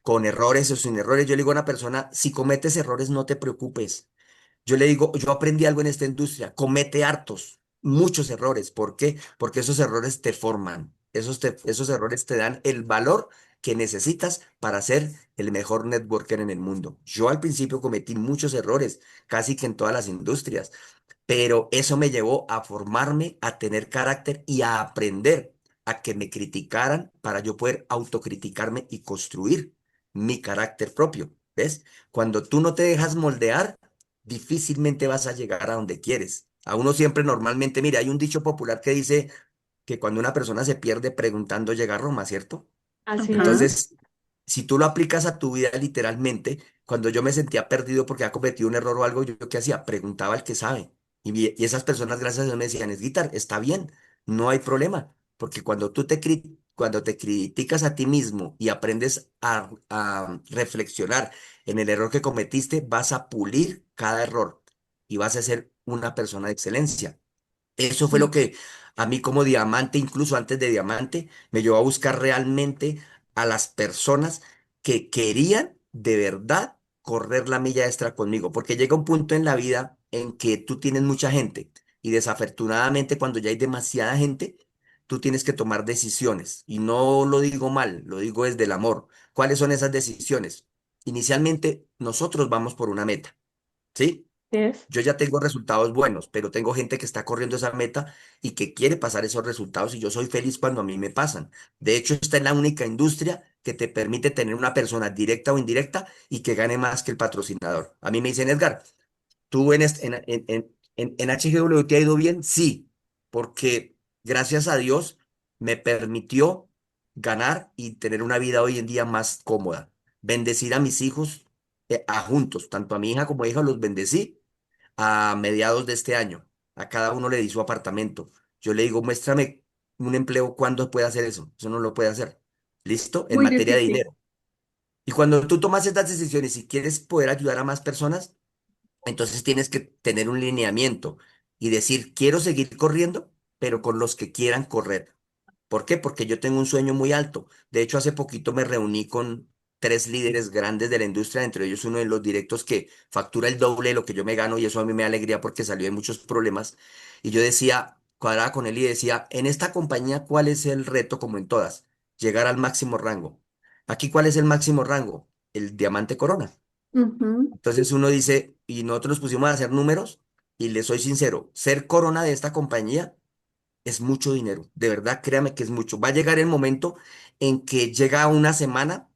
Con errores o sin errores. Yo le digo a una persona, si cometes errores, no te preocupes. Yo le digo, yo aprendí algo en esta industria, comete hartos, muchos errores. ¿Por qué? Porque esos errores te forman, esos errores te dan el valor que necesitas para ser el mejor networker en el mundo. Yo al principio cometí muchos errores, casi que en todas las industrias, pero eso me llevó a formarme, a tener carácter y a aprender a que me criticaran para yo poder autocriticarme y construir mi carácter propio. ¿Ves? Cuando tú no te dejas moldear, difícilmente vas a llegar a donde quieres. A uno siempre normalmente, mira, hay un dicho popular que dice que cuando una persona se pierde preguntando llega a Roma, ¿cierto? Así Ajá. es. Entonces, si tú lo aplicas a tu vida literalmente, cuando yo me sentía perdido porque había cometido un error o algo, ¿yo qué hacía? Preguntaba al que sabe. Y esas personas, gracias a Dios, me decían, es guitar, está bien, no hay problema. Porque cuando te criticas a ti mismo y aprendes a reflexionar en el error que cometiste, vas a pulir cada error y vas a ser una persona de excelencia. Eso fue lo que a mí como diamante, incluso antes de diamante, me llevó a buscar realmente a las personas que querían de verdad correr la milla extra conmigo, porque llega un punto en la vida en que tú tienes mucha gente y desafortunadamente cuando ya hay demasiada gente, tú tienes que tomar decisiones y no lo digo mal, lo digo desde el amor. ¿Cuáles son esas decisiones? Inicialmente nosotros vamos por una meta, ¿sí? Es. Yo ya tengo resultados buenos, pero tengo gente que está corriendo esa meta y que quiere pasar esos resultados y yo soy feliz cuando a mí me pasan. De hecho, esta es la única industria que te permite tener una persona directa o indirecta y que gane más que el patrocinador. A mí me dicen, Edgar, ¿tú en HGW te ha ido bien? Sí, porque gracias a Dios me permitió ganar y tener una vida hoy en día más cómoda. Bendecir a mis hijos, a juntos, tanto a mi hija como a hija los bendecí a mediados de este año. A cada uno le di su apartamento. Yo le digo, muéstrame un empleo, ¿cuándo puede hacer eso? Eso no lo puede hacer. ¿Listo? En Muy materia de difícil. dinero. Y cuando tú tomas estas decisiones y quieres poder ayudar a más personas, entonces tienes que tener un lineamiento y decir, quiero seguir corriendo, pero con los que quieran correr. ¿Por qué? Porque yo tengo un sueño muy alto. De hecho, hace poquito me reuní con tres líderes grandes de la industria, entre ellos uno de los directos que factura el doble de lo que yo me gano y eso a mí me da alegría porque salió de muchos problemas. Y yo decía, cuadraba con él y decía, en esta compañía, ¿cuál es el reto como en todas? Llegar al máximo rango. Aquí, ¿cuál es el máximo rango? El diamante corona. Ujú. Entonces uno dice, y nosotros nos pusimos a hacer números y le soy sincero, ser corona de esta compañía es mucho dinero, de verdad, créame que es mucho. Va a llegar el momento en que llega una semana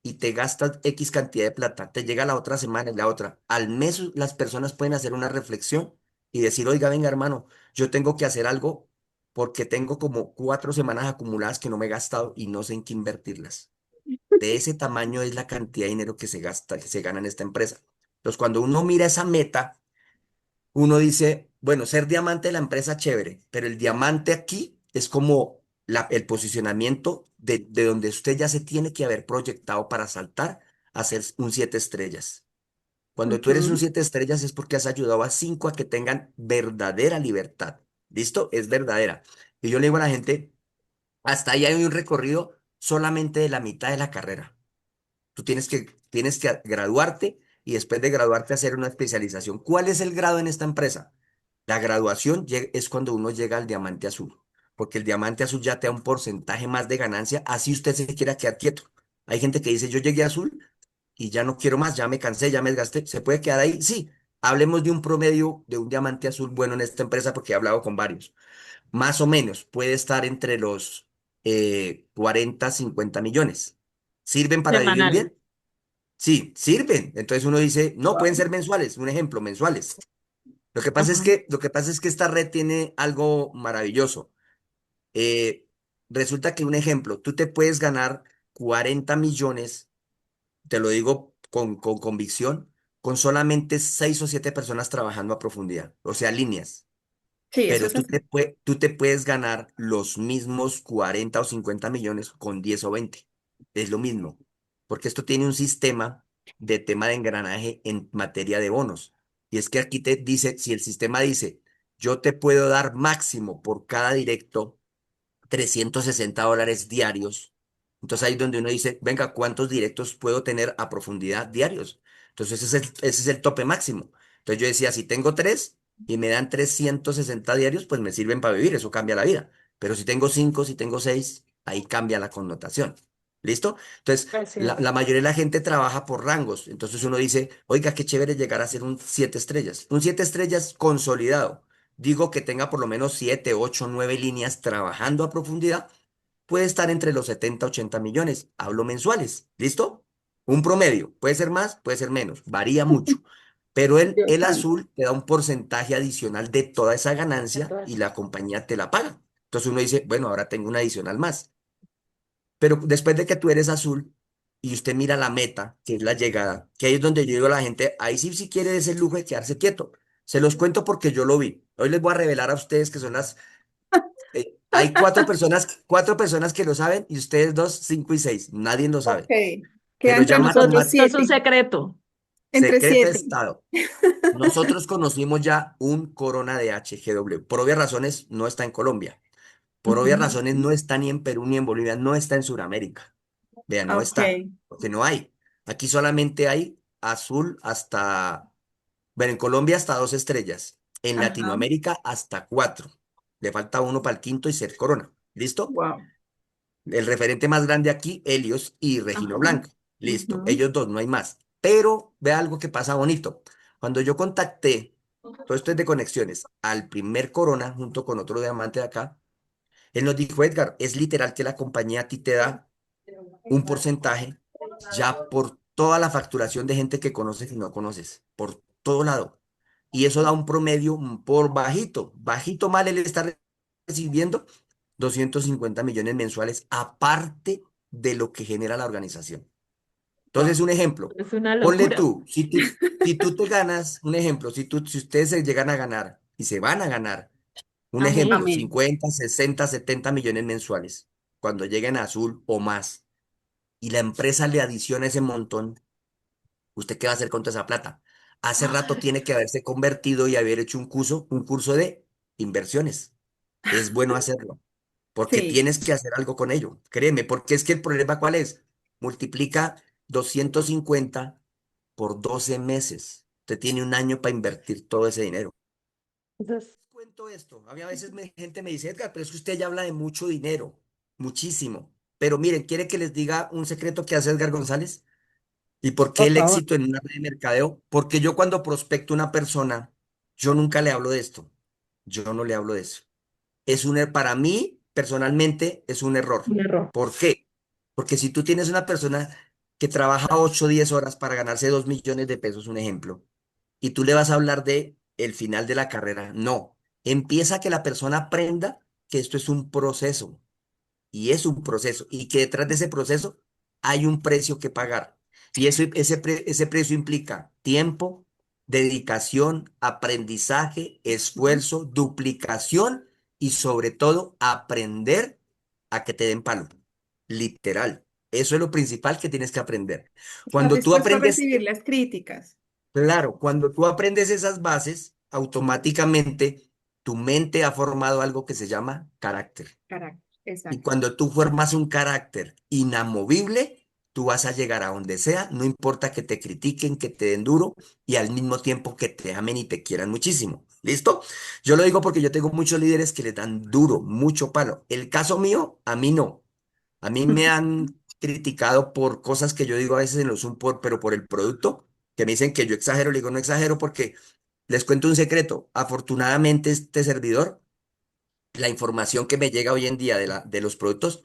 y te gastas X cantidad de plata, te llega la otra semana y la otra. Al mes las personas pueden hacer una reflexión y decir, oiga, venga, hermano, yo tengo que hacer algo porque tengo como 4 semanas acumuladas que no me he gastado y no sé en qué invertirlas. De ese tamaño es la cantidad de dinero que se gasta, que se gana en esta empresa. Entonces, cuando uno mira esa meta, uno dice, bueno, ser diamante de la empresa, chévere, pero el diamante aquí es como el posicionamiento de donde usted ya se tiene que haber proyectado para saltar a ser un 7 estrellas. Cuando tú eres un Ujú. 7 estrellas es porque has ayudado a 5 a que tengan verdadera libertad. ¿Listo? Es verdadera. Y yo le digo a la gente, hasta ahí hay un recorrido solamente de la mitad de la carrera. Tú tienes que graduarte y después de graduarte hacer una especialización. ¿Cuál es el grado en esta empresa? La graduación es cuando uno llega al diamante azul, porque el diamante azul ya te da un porcentaje más de ganancia, así usted se quiera quedar quieto. Hay gente que dice, yo llegué a azul y ya no quiero más, ya me cansé, ya me desgasté. ¿Se puede quedar ahí? Sí. Hablemos de un promedio de un diamante azul bueno en esta empresa porque he hablado con varios. Más o menos puede estar entre los 40, 50 millones. ¿Sirven para vivir Semanales. bien? Sí, sirven. Entonces uno dice, no, pueden Wow. ser mensuales, un ejemplo, mensuales. Ajá. Lo que pasa es que esta red tiene algo maravilloso. Eh, Resulta que un ejemplo, tú te puedes ganar 40 millones, te lo digo con convicción, con solamente 6 o 7 personas trabajando a profundidad, o sea, líneas. Sí, eso Pero es así. tú te puedes ganar los mismos 40 o 50 millones con 10 o 20. Es lo mismo, porque esto tiene un sistema de tema de engranaje en materia de bonos. Y es que aquí te dice, si el sistema dice, yo te puedo dar máximo por cada directo $360 diarios. Entonces ahí es donde uno dice, venga, ¿cuántos directos puedo tener a profundidad diarios? Entonces ese es el tope máximo. Entonces yo decía, si tengo tres y me dan 360 diarios, pues me sirven para vivir, eso cambia la vida. Pero si tengo cinco, si tengo seis, ahí cambia la connotación. ¿Listo? Entonces, Así la es. mayoría de la gente trabaja por rangos. Entonces uno dice, oiga, qué chévere llegar a ser un 7 estrellas. Un 7 estrellas consolidado. Digo que tenga por lo menos 7, 8, 9 líneas trabajando a profundidad. Puede estar entre los 70, 80 millones. Hablo mensuales. ¿Listo? Un promedio. Puede ser más, puede ser menos. Varía mucho. Pero Dios el santo. azul te da un porcentaje adicional de toda esa ganancia y Entonces, la compañía te la paga. Entonces uno dice, bueno, ahora tengo una adicional más. Pero después de que tú eres azul y usted mira la meta, que es la llegada, que ahí es donde yo digo a la gente, ahí sí, si quiere ese lujo de quedarse quieto. Se los cuento porque yo lo vi. Hoy les voy a revelar a ustedes que son hay cuatro personas que lo saben y ustedes dos, cinco y seis. Nadie lo Ok. sabe. Queda Pero entre ya nosotros esto es un siete. secreto. Entre secreto de siete. Estado. Nosotros conocimos ya un Corona de HGW. Por obvias razones, no está en Colombia. Por obvias Ujú. razones, no está ni en Perú ni en Bolivia, no está en Sudamérica. Vean, no Ok. está, porque no hay. Aquí solamente hay azul hasta, bueno, en Colombia hasta 2 estrellas, en Ajá. Latinoamérica hasta 4. Le falta uno para el quinto y ser corona. ¿Listo? Wow. El referente más grande aquí, Helios y Regino Ajá. Blanco. Listo, Ujú. ellos dos, no hay más. Pero vea algo que pasa bonito. Cuando yo contacté, todo esto es de conexiones, al primer corona junto con otro diamante de acá, él nos dijo, Edgar, es literal que la compañía a ti te da un porcentaje ya por toda la facturación de gente que conoces y no conoces, por todo lado. Y eso da un promedio por bajito, bajito mal él está recibiendo 250 millones mensuales, aparte de lo que genera la organización. Entonces, Wow. un ejemplo, Es una ponle locura. tú, si tú te ganas, un ejemplo, si ustedes se llegan a ganar y se van a ganar, un ejemplo, Amén. Amén. 50 60 70 millones mensuales, cuando lleguen a azul o más y la empresa le adiciona ese montón, ¿usted qué va a hacer con toda esa plata? Hace rato Ay, tiene que haberse convertido y haber hecho un curso de inversiones. Es bueno hacerlo, porque Sí. tienes que hacer algo con ello. Créeme, porque es que el problema ¿cuál es? Multiplica 250 por 12 meses. Usted tiene un año para invertir todo ese dinero. entonces, Cuento esto. A mí a veces gente me dice, Edgar, pero es que usted ya habla de mucho dinero, muchísimo. Pero miren, ¿quiere que les diga un secreto que hace Edgar González? ¿Y por qué Por el favor. éxito en una red de mercadeo? Porque yo cuando prospecto a una persona, yo nunca le hablo de esto. Yo no le hablo de eso. Para mí, personalmente, es un error. un error. ¿Por qué? Porque si tú tienes una persona que trabaja 8 o 10 horas para ganarse 2 millones de pesos, un ejemplo, y tú le vas a hablar de el final de la carrera, no. Empieza a que la persona aprenda que esto es un proceso y es un proceso y que detrás de ese proceso hay un precio que pagar. Y ese precio implica tiempo, dedicación, aprendizaje, Ujú. esfuerzo, duplicación y sobre todo aprender a que te den palo. Literal. Eso es lo principal que tienes que aprender. Estar Cuando tú dispuesto a aprendes, recibir las críticas. claro, cuando tú aprendes esas bases, automáticamente tu mente ha formado algo que se llama carácter. Carácter. Y Exacto. cuando tú formas un carácter inamovible, tú vas a llegar a donde sea, no importa que te critiquen, que te den duro y al mismo tiempo que te amen y te quieran muchísimo. ¿Listo? Yo lo digo porque yo tengo muchos líderes que les dan duro, mucho palo. El caso mío, a mí no. A mí me han criticado por cosas que yo digo a veces en los Zoom, pero por el producto, que me dicen que yo exagero, le digo no exagero porque les cuento un secreto. Afortunadamente este servidor, la información que me llega hoy en día de los productos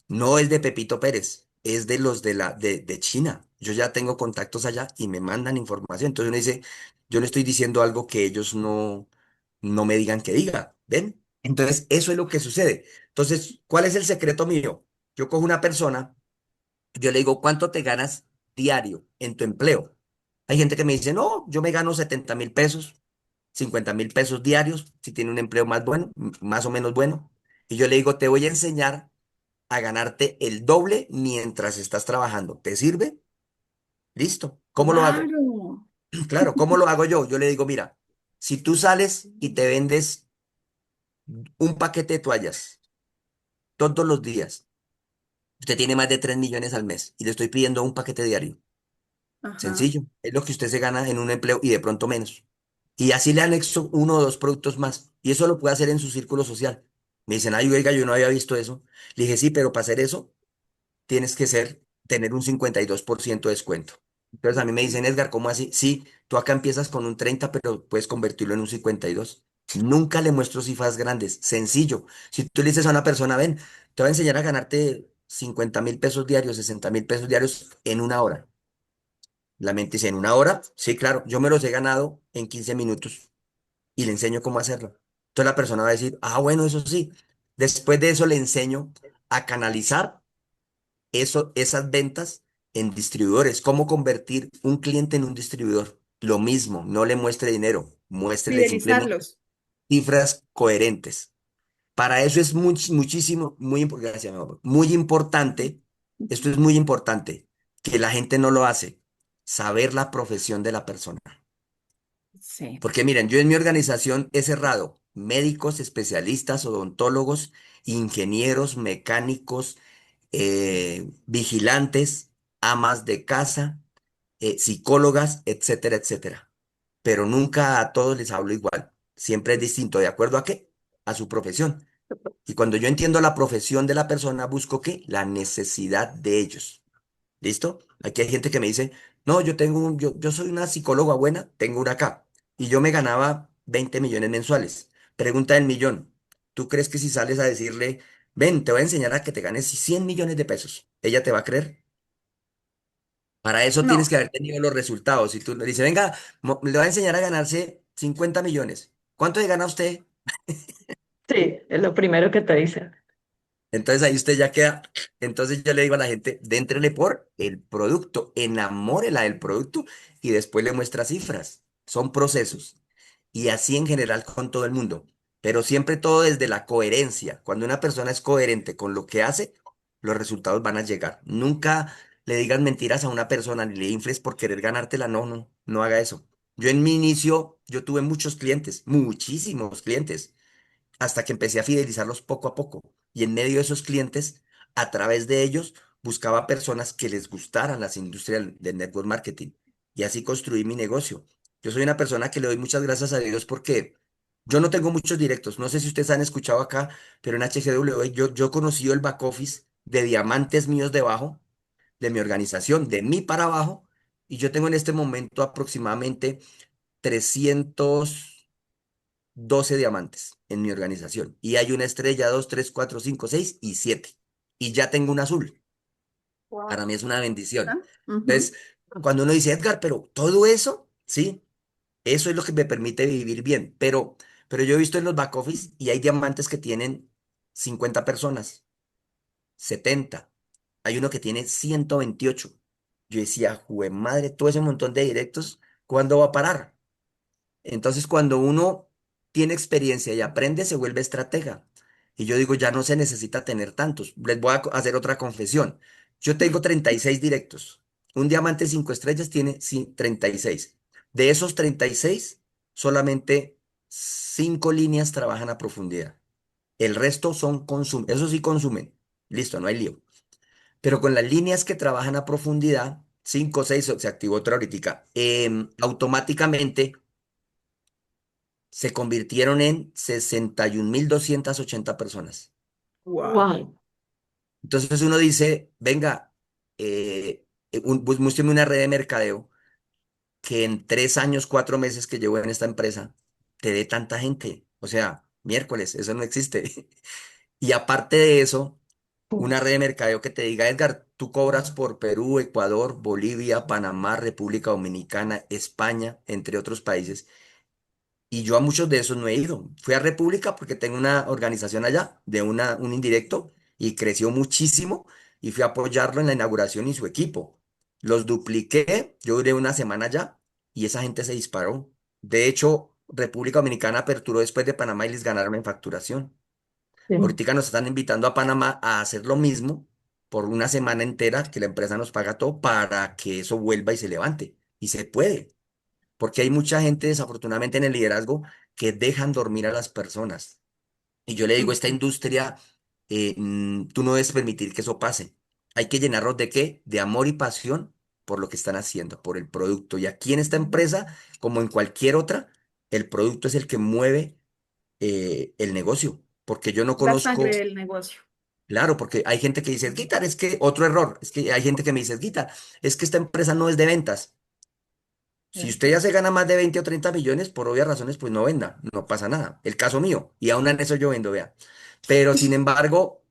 no es de Pepito Pérez, es de los de China. Yo ya tengo contactos allá y me mandan información. Entonces uno dice, yo le estoy diciendo algo que ellos no me digan que diga. ¿Ven? Entonces eso es lo que sucede. Entonces, ¿cuál es el secreto mío? Yo cojo una persona, yo le digo, ¿cuánto te ganas diario en tu empleo? Hay gente que me dice, no, yo me gano 70.000 pesos, 50.000 pesos diarios, si tiene un empleo más bueno, más o menos bueno. Y yo le digo, te voy a enseñar a ganarte el doble mientras estás trabajando. ¿Te sirve? Listo. ¿Cómo lo hago? Claro. Claro, ¿cómo lo hago yo? Yo le digo, mira, si tú sales y te vendes un paquete de toallas todos los días, usted tiene más de 3 millones al mes y le estoy pidiendo un paquete diario. Ajá. Sencillo. Es lo que usted se gana en un empleo y de pronto menos. Y así le anexo uno o dos productos más. Y eso lo puede hacer en su círculo social. Me dicen, ay, oiga, yo no había visto eso. Le dije, sí, pero para hacer eso tienes que tener un 52% de descuento. Entonces a mí me dicen, Edgar, ¿cómo así? Sí, tú acá empiezas con un 30, pero puedes convertirlo en un 52. Nunca le muestro cifras grandes, sencillo. Si tú le dices a una persona, ven, te voy a enseñar a ganarte 50.000 pesos diarios, 60.000 pesos diarios en una hora. La mente dice, ¿en una hora? Sí, claro, yo me los he ganado en 15 minutos y le enseño cómo hacerlo. Entonces la persona va a decir, ah, bueno, eso sí. Después de eso le enseño a canalizar esas ventas en distribuidores. ¿Cómo convertir un cliente en un distribuidor? Lo mismo, no le muestre dinero, muéstrele simplemente Fidelizarlos. cifras coherentes. Para eso es muchísimo, gracias, mi amor, muy importante, esto es muy importante, que la gente no lo hace, saber la profesión de la persona. Sí. Porque miren, yo en mi organización he cerrado médicos, especialistas, odontólogos, ingenieros, mecánicos, vigilantes, amas de casa, psicólogas, etcétera, etcétera. Pero nunca a todos les hablo igual. Siempre es distinto. ¿De acuerdo a qué? A su profesión. Y cuando yo entiendo la profesión de la persona, busco qué? La necesidad de ellos. ¿Listo? Aquí hay gente que me dice, no, yo soy una psicóloga buena, tengo una acá. Y yo me ganaba 20 millones mensuales. Pregunta del millón. ¿Tú crees que si sales a decirle, ven, te voy a enseñar a que te ganes 100 millones de pesos, ella te va a creer? Para eso tienes No, que haber tenido los resultados. Si tú le dices, venga, le voy a enseñar a ganarse 50 millones. ¿Cuánto le gana usted? Sí, es lo primero que te dicen. Entonces ahí usted ya queda. Entonces yo le digo a la gente, déntrele por el producto, enamórela del producto y después le muestra cifras. Son procesos. Y así en general con todo el mundo. Pero siempre todo desde la coherencia. Cuando una persona es coherente con lo que hace, los resultados van a llegar. Nunca le digas mentiras a una persona ni le infles por querer ganártela. No, no, no haga eso. Yo en mi inicio, yo tuve muchos clientes, muchísimos clientes hasta que empecé a fidelizarlos poco a poco. Y en medio de esos clientes, a través de ellos, buscaba personas que les gustaran las industrias del network marketing. Y así construí mi negocio. Yo soy una persona que le doy muchas gracias a Dios porque yo no tengo muchos directos. No sé si ustedes han escuchado acá, pero en HGW yo he conocido el back office de diamantes míos debajo, de mi organización, de mí para abajo. Y yo tengo en este momento aproximadamente 312 diamantes en mi organización. Y hay una estrella, dos, tres, cuatro, cinco, seis y siete. Y ya tengo un azul. Para wow. mí es una bendición. Ujú. Entonces, cuando uno dice, Edgar, pero todo eso, sí, eso es lo que me permite vivir bien. Pero yo he visto en los back office y hay diamantes que tienen 50 personas, 70. Hay uno que tiene 128. Yo decía, jue madre, todo ese montón de directos, ¿cuándo va a parar? Entonces, cuando uno tiene experiencia y aprende, se vuelve estratega. Y yo digo, ya no se necesita tener tantos. Les voy a hacer otra confesión. Yo tengo 36 directos. Un diamante 5 estrellas tiene 36. De esos 36, solamente 5 líneas trabajan a profundidad. El resto son eso sí consumen. Listo, no hay lío. Pero con las líneas que trabajan a profundidad, 5 o 6, se activó otra ahorita, automáticamente se convirtieron en 61.280 personas. Wow. Wow. Entonces uno dice, venga, muéstrame una red de mercadeo que en 3 años, 4 meses que llevo en esta empresa, te dé tanta gente. O sea, miércoles, eso no existe. Y aparte de eso, una red de mercadeo que te diga, Edgar, tú cobras por Perú, Ecuador, Bolivia, Panamá, República Dominicana, España, entre otros países. Y yo a muchos de esos no he ido. Fui a República porque tengo una organización allá de un indirecto y creció muchísimo y fui a apoyarlo en la inauguración y su equipo. Los dupliqué, yo duré una semana allá y esa gente se disparó. De hecho, República Dominicana aperturó después de Panamá y les ganaron en facturación. Sí. Ahorita nos están invitando a Panamá a hacer lo mismo por una semana entera que la empresa nos paga todo para que eso vuelva y se levante. Y se puede. Porque hay mucha gente, desafortunadamente, en el liderazgo que dejan dormir a las personas. Y yo le digo, esta Ujú. industria, tú no debes permitir que eso pase. Hay que llenarlos de qué? De amor y pasión por lo que están haciendo, por el producto. Y aquí en esta empresa, como en cualquier otra, el producto es el que mueve el negocio. Porque yo no La sangre conozco, del negocio. Claro, porque hay gente que dice, Guitar, es que otro error, es que hay gente que me dice, Guitar, es que esta empresa no es de ventas. Si usted ya se gana más de 20 o 30 millones, por obvias razones, pues no venda, no pasa nada. El caso mío, y aún en eso yo vendo, vea. Pero sin embargo,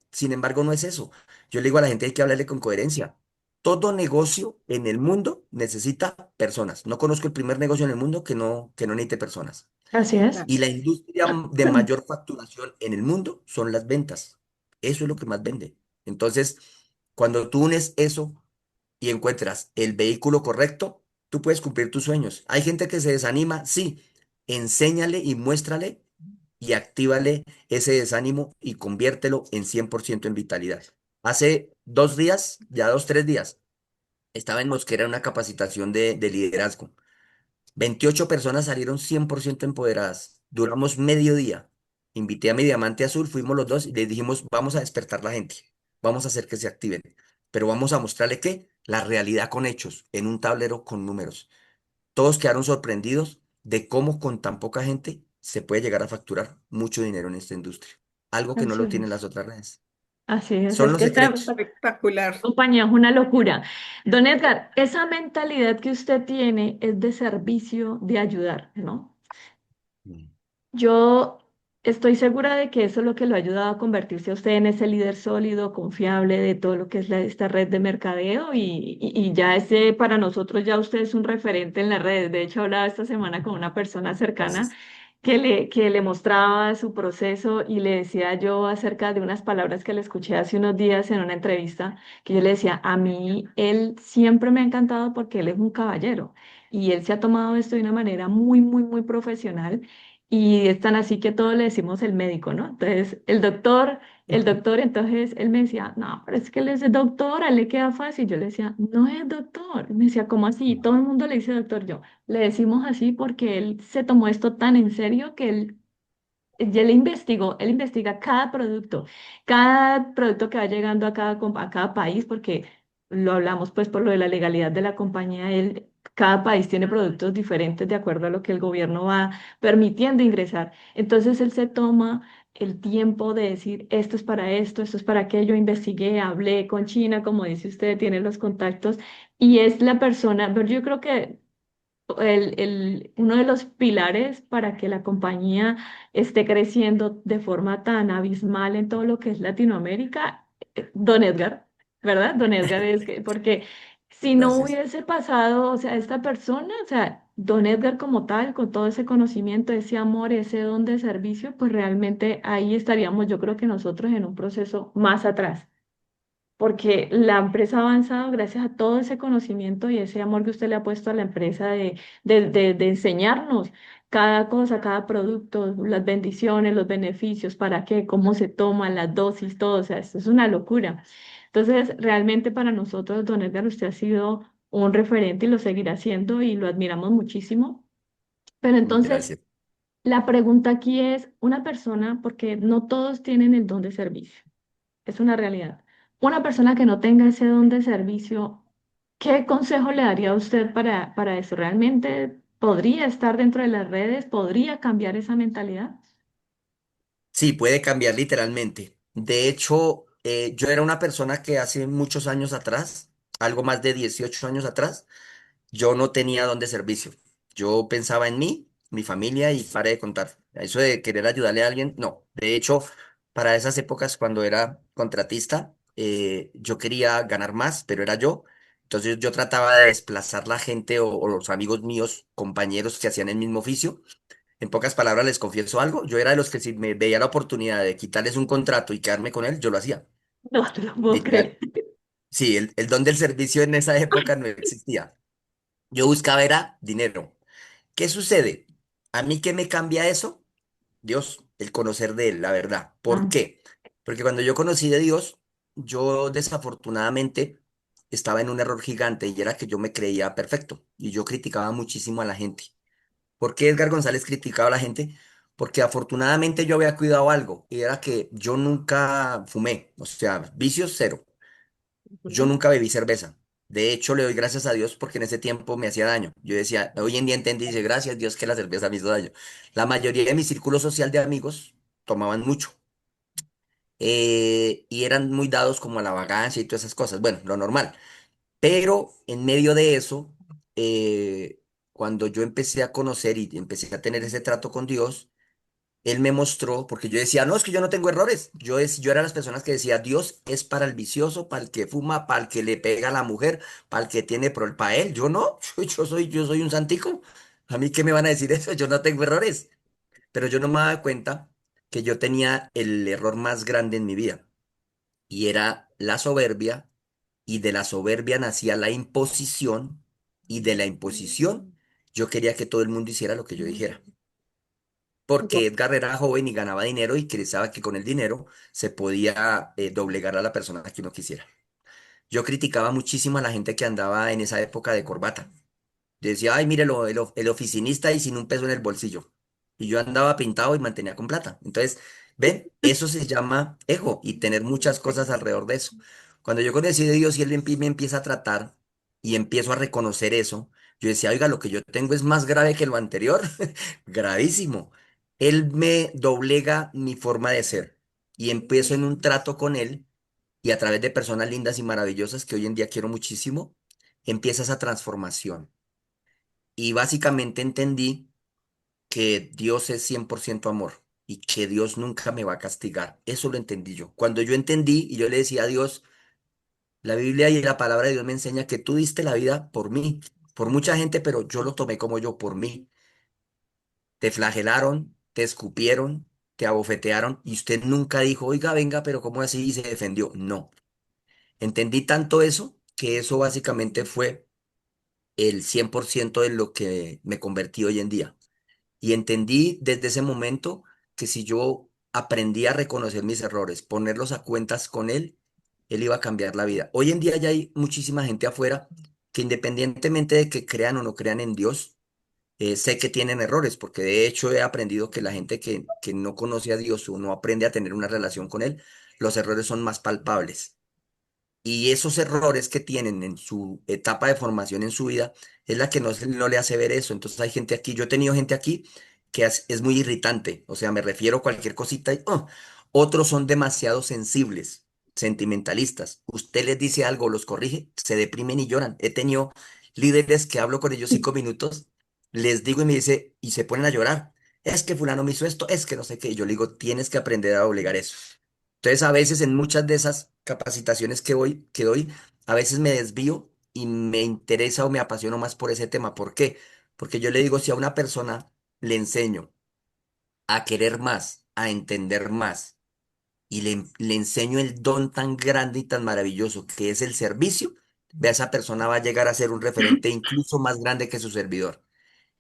no es eso. Yo le digo a la gente, hay que hablarle con coherencia. Todo negocio en el mundo necesita personas. No conozco el primer negocio en el mundo que no necesite personas. Así es. Claro. Y la industria de mayor facturación en el mundo son las ventas. Eso es lo que más vende. Entonces, cuando tú unes eso y encuentras el vehículo correcto, tú puedes cumplir tus sueños. Hay gente que se desanima, sí, enséñale y muéstrale y actívale ese desánimo y conviértelo en 100% en vitalidad. Hace 2 días, ya 2, 3 días, estaba en Mosquera en una capacitación de liderazgo. 28 personas salieron 100% empoderadas. Duramos medio día. Invité a mi diamante azul, fuimos los dos y les dijimos, vamos a despertar la gente, vamos a hacer que se activen, pero vamos a mostrarle que la realidad con hechos, en un tablero con números. Todos quedaron sorprendidos de cómo con tan poca gente se puede llegar a facturar mucho dinero en esta industria, algo que no Así lo tienen es. las otras redes. Así es. Son Es los que secretos. Espectacular. compañía es una locura. Don Edgar, esa mentalidad que usted tiene es de servicio, de ayudar, ¿no? Mm. Yo estoy segura de que eso es lo que lo ha ayudado a convertirse a usted en ese líder sólido, confiable de todo lo que es esta red de mercadeo y ya ese para nosotros ya usted es un referente en las redes. De hecho, hablaba esta semana con una persona cercana Gracias. que le mostraba su proceso y le decía yo acerca de unas palabras que le escuché hace unos días en una entrevista, que yo le decía, a mí él siempre me ha encantado porque él es un caballero y él se ha tomado esto de una manera muy, muy, muy profesional y es tan así que todo le decimos el médico, ¿no? Entonces, el doctor, entonces él me decía, no, pero es que él es el doctor, a él le queda fácil. Yo le decía, no es doctor. Me decía, ¿cómo así? Todo el mundo le dice doctor. Yo, le decimos así porque él se tomó esto tan en serio que él investiga cada producto que va llegando a cada país, porque lo hablamos pues por lo de la legalidad de la compañía, cada país tiene productos diferentes de acuerdo a lo que el gobierno va permitiendo ingresar. Entonces él se toma el tiempo de decir, esto es para aquello, investigué, hablé con China, como dice usted, tiene los contactos y es la persona, pero yo creo que uno de los pilares para que la compañía esté creciendo de forma tan abismal en todo lo que es Latinoamérica, don Edgar, ¿verdad? Don Edgar es que, porque si no Gracias. hubiese pasado, o sea, esta persona, o sea, don Edgar como tal, con todo ese conocimiento, ese amor, ese don de servicio, pues realmente ahí estaríamos, yo creo que nosotros en un proceso más atrás porque la empresa ha avanzado gracias a todo ese conocimiento y ese amor que usted le ha puesto a la empresa de enseñarnos cada cosa, cada producto, las bendiciones, los beneficios, para qué, cómo se toman, las dosis, todo, o sea, esto es una locura. Entonces, realmente para nosotros, don Edgar, usted ha sido un referente y lo seguirá siendo y lo admiramos muchísimo. Pero entonces, Gracias. la pregunta aquí es, una persona, porque no todos tienen el don de servicio. Es una realidad. Una persona que no tenga ese don de servicio, ¿qué consejo le daría a usted para eso? ¿Realmente podría estar dentro de las redes? ¿Podría cambiar esa mentalidad? Sí, puede cambiar literalmente. De hecho, yo era una persona que hace muchos años atrás, algo más de 18 años atrás, yo no tenía don de servicio. Yo pensaba en mí, mi familia y paré de contar. Eso de querer ayudarle a alguien, no. De hecho, para esas épocas cuando era contratista, yo quería ganar más, pero era yo. Entonces yo trataba de desplazar la gente o los amigos míos, compañeros que hacían el mismo oficio. En pocas palabras, les confieso algo. Yo era de los que si me veía la oportunidad de quitarles un contrato y quedarme con él, yo lo hacía. No te lo puedo Literal. creer. Sí, el don del servicio en esa época no existía. Yo buscaba era dinero. ¿Qué sucede? ¿A mí qué me cambia eso? Dios, el conocer de Él, la verdad. ¿Por Ah, qué? Porque cuando yo conocí de Dios, yo desafortunadamente estaba en un error gigante y era que yo me creía perfecto y yo criticaba muchísimo a la gente. ¿Por qué Edgar González criticaba a la gente? Porque afortunadamente yo había cuidado algo y era que yo nunca fumé, o sea, vicios cero. Yo ujú. nunca bebí cerveza. De hecho, le doy gracias a Dios porque en ese tiempo me hacía daño. Yo decía, hoy en día entendí, dice, gracias Dios que la cerveza me hizo daño. La mayoría de mi círculo social de amigos tomaban mucho. y eran muy dados como a la vagancia y todas esas cosas. Bueno, lo normal. Pero en medio de eso, cuando yo empecé a conocer y empecé a tener ese trato con Dios, Él me mostró, porque yo decía, no, es que yo no tengo errores. Yo era las personas que decía, Dios es para el vicioso, para el que fuma, para el que le pega a la mujer, para el que tiene, para él. Yo no, yo soy un santico. A mí qué me van a decir eso, yo no tengo errores. Pero yo no me daba cuenta que yo tenía el error más grande en mi vida y era la soberbia, y de la soberbia nacía la imposición, y de la imposición yo quería que todo el mundo hiciera lo que yo dijera. Porque Edgar era joven y ganaba dinero y pensaba que con el dinero se podía doblegar a la persona que uno quisiera. Yo criticaba muchísimo a la gente que andaba en esa época de corbata. Decía, ay, mírelo, el oficinista y sin un peso en el bolsillo. Y yo andaba pintado y mantenía con plata. Entonces, ven, eso se llama ego y tener muchas cosas alrededor de eso. Cuando yo conocí a Dios y Él me empieza a tratar y empiezo a reconocer eso, yo decía, oiga, lo que yo tengo es más grave que lo anterior. Gravísimo. Él me doblega mi forma de ser y empiezo en un trato con Él, y a través de personas lindas y maravillosas que hoy en día quiero muchísimo, empieza esa transformación. Y básicamente entendí que Dios es 100% amor y que Dios nunca me va a castigar. Eso lo entendí yo. Cuando yo entendí y yo le decía a Dios, la Biblia y la palabra de Dios me enseña que tú diste la vida por mí, por mucha gente, pero yo lo tomé como yo, por mí. Te flagelaron, te escupieron, te abofetearon y usted nunca dijo, oiga, venga, pero ¿cómo así? Y se defendió. No. Entendí tanto eso que eso básicamente fue el 100% de lo que me convertí hoy en día. Y entendí desde ese momento que si yo aprendía a reconocer mis errores, ponerlos a cuentas con él iba a cambiar la vida. Hoy en día ya hay muchísima gente afuera que independientemente de que crean o no crean en Dios, sé que tienen errores, porque de hecho he aprendido que la gente que no conoce a Dios o no aprende a tener una relación con Él, los errores son más palpables. Y esos errores que tienen en su etapa de formación en su vida es la que no le hace ver eso. Entonces hay gente aquí, yo he tenido gente aquí que es muy irritante, o sea, me refiero a cualquier cosita y otros son demasiado sensibles, sentimentalistas. Usted les dice algo, los corrige, se deprimen y lloran. He tenido líderes que hablo con ellos 5 minutos, les digo y me dice, y se ponen a llorar. Es que fulano me hizo esto, es que no sé qué. Y yo le digo, tienes que aprender a doblegar eso. Entonces, a veces en muchas de esas capacitaciones que doy, a veces me desvío y me interesa o me apasiono más por ese tema. ¿Por qué? Porque yo le digo, si a una persona le enseño a querer más, a entender más, y le enseño el don tan grande y tan maravilloso que es el servicio, ve a esa persona va a llegar a ser un referente incluso más grande que su servidor.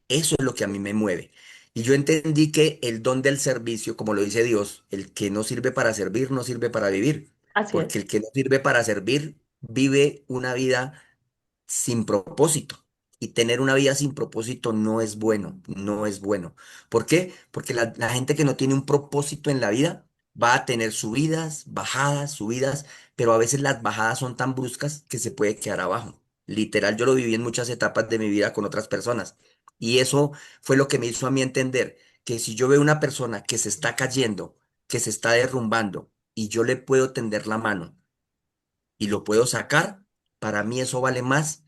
Eso es lo que a mí me mueve. Y yo entendí que el don del servicio, como lo dice Dios, el que no sirve para servir, no sirve para vivir. Así es. Porque el que no sirve para servir, vive una vida sin propósito. Y tener una vida sin propósito no es bueno, no es bueno. ¿Por qué? Porque la gente que no tiene un propósito en la vida va a tener subidas, pero a veces las bajadas son tan bruscas que se puede quedar abajo. Literal, yo lo viví en muchas etapas de mi vida con otras personas. Y eso fue lo que me hizo a mí entender que si yo veo una persona que se está cayendo, que se está derrumbando, y yo le puedo tender la mano y lo puedo sacar, para mí eso vale más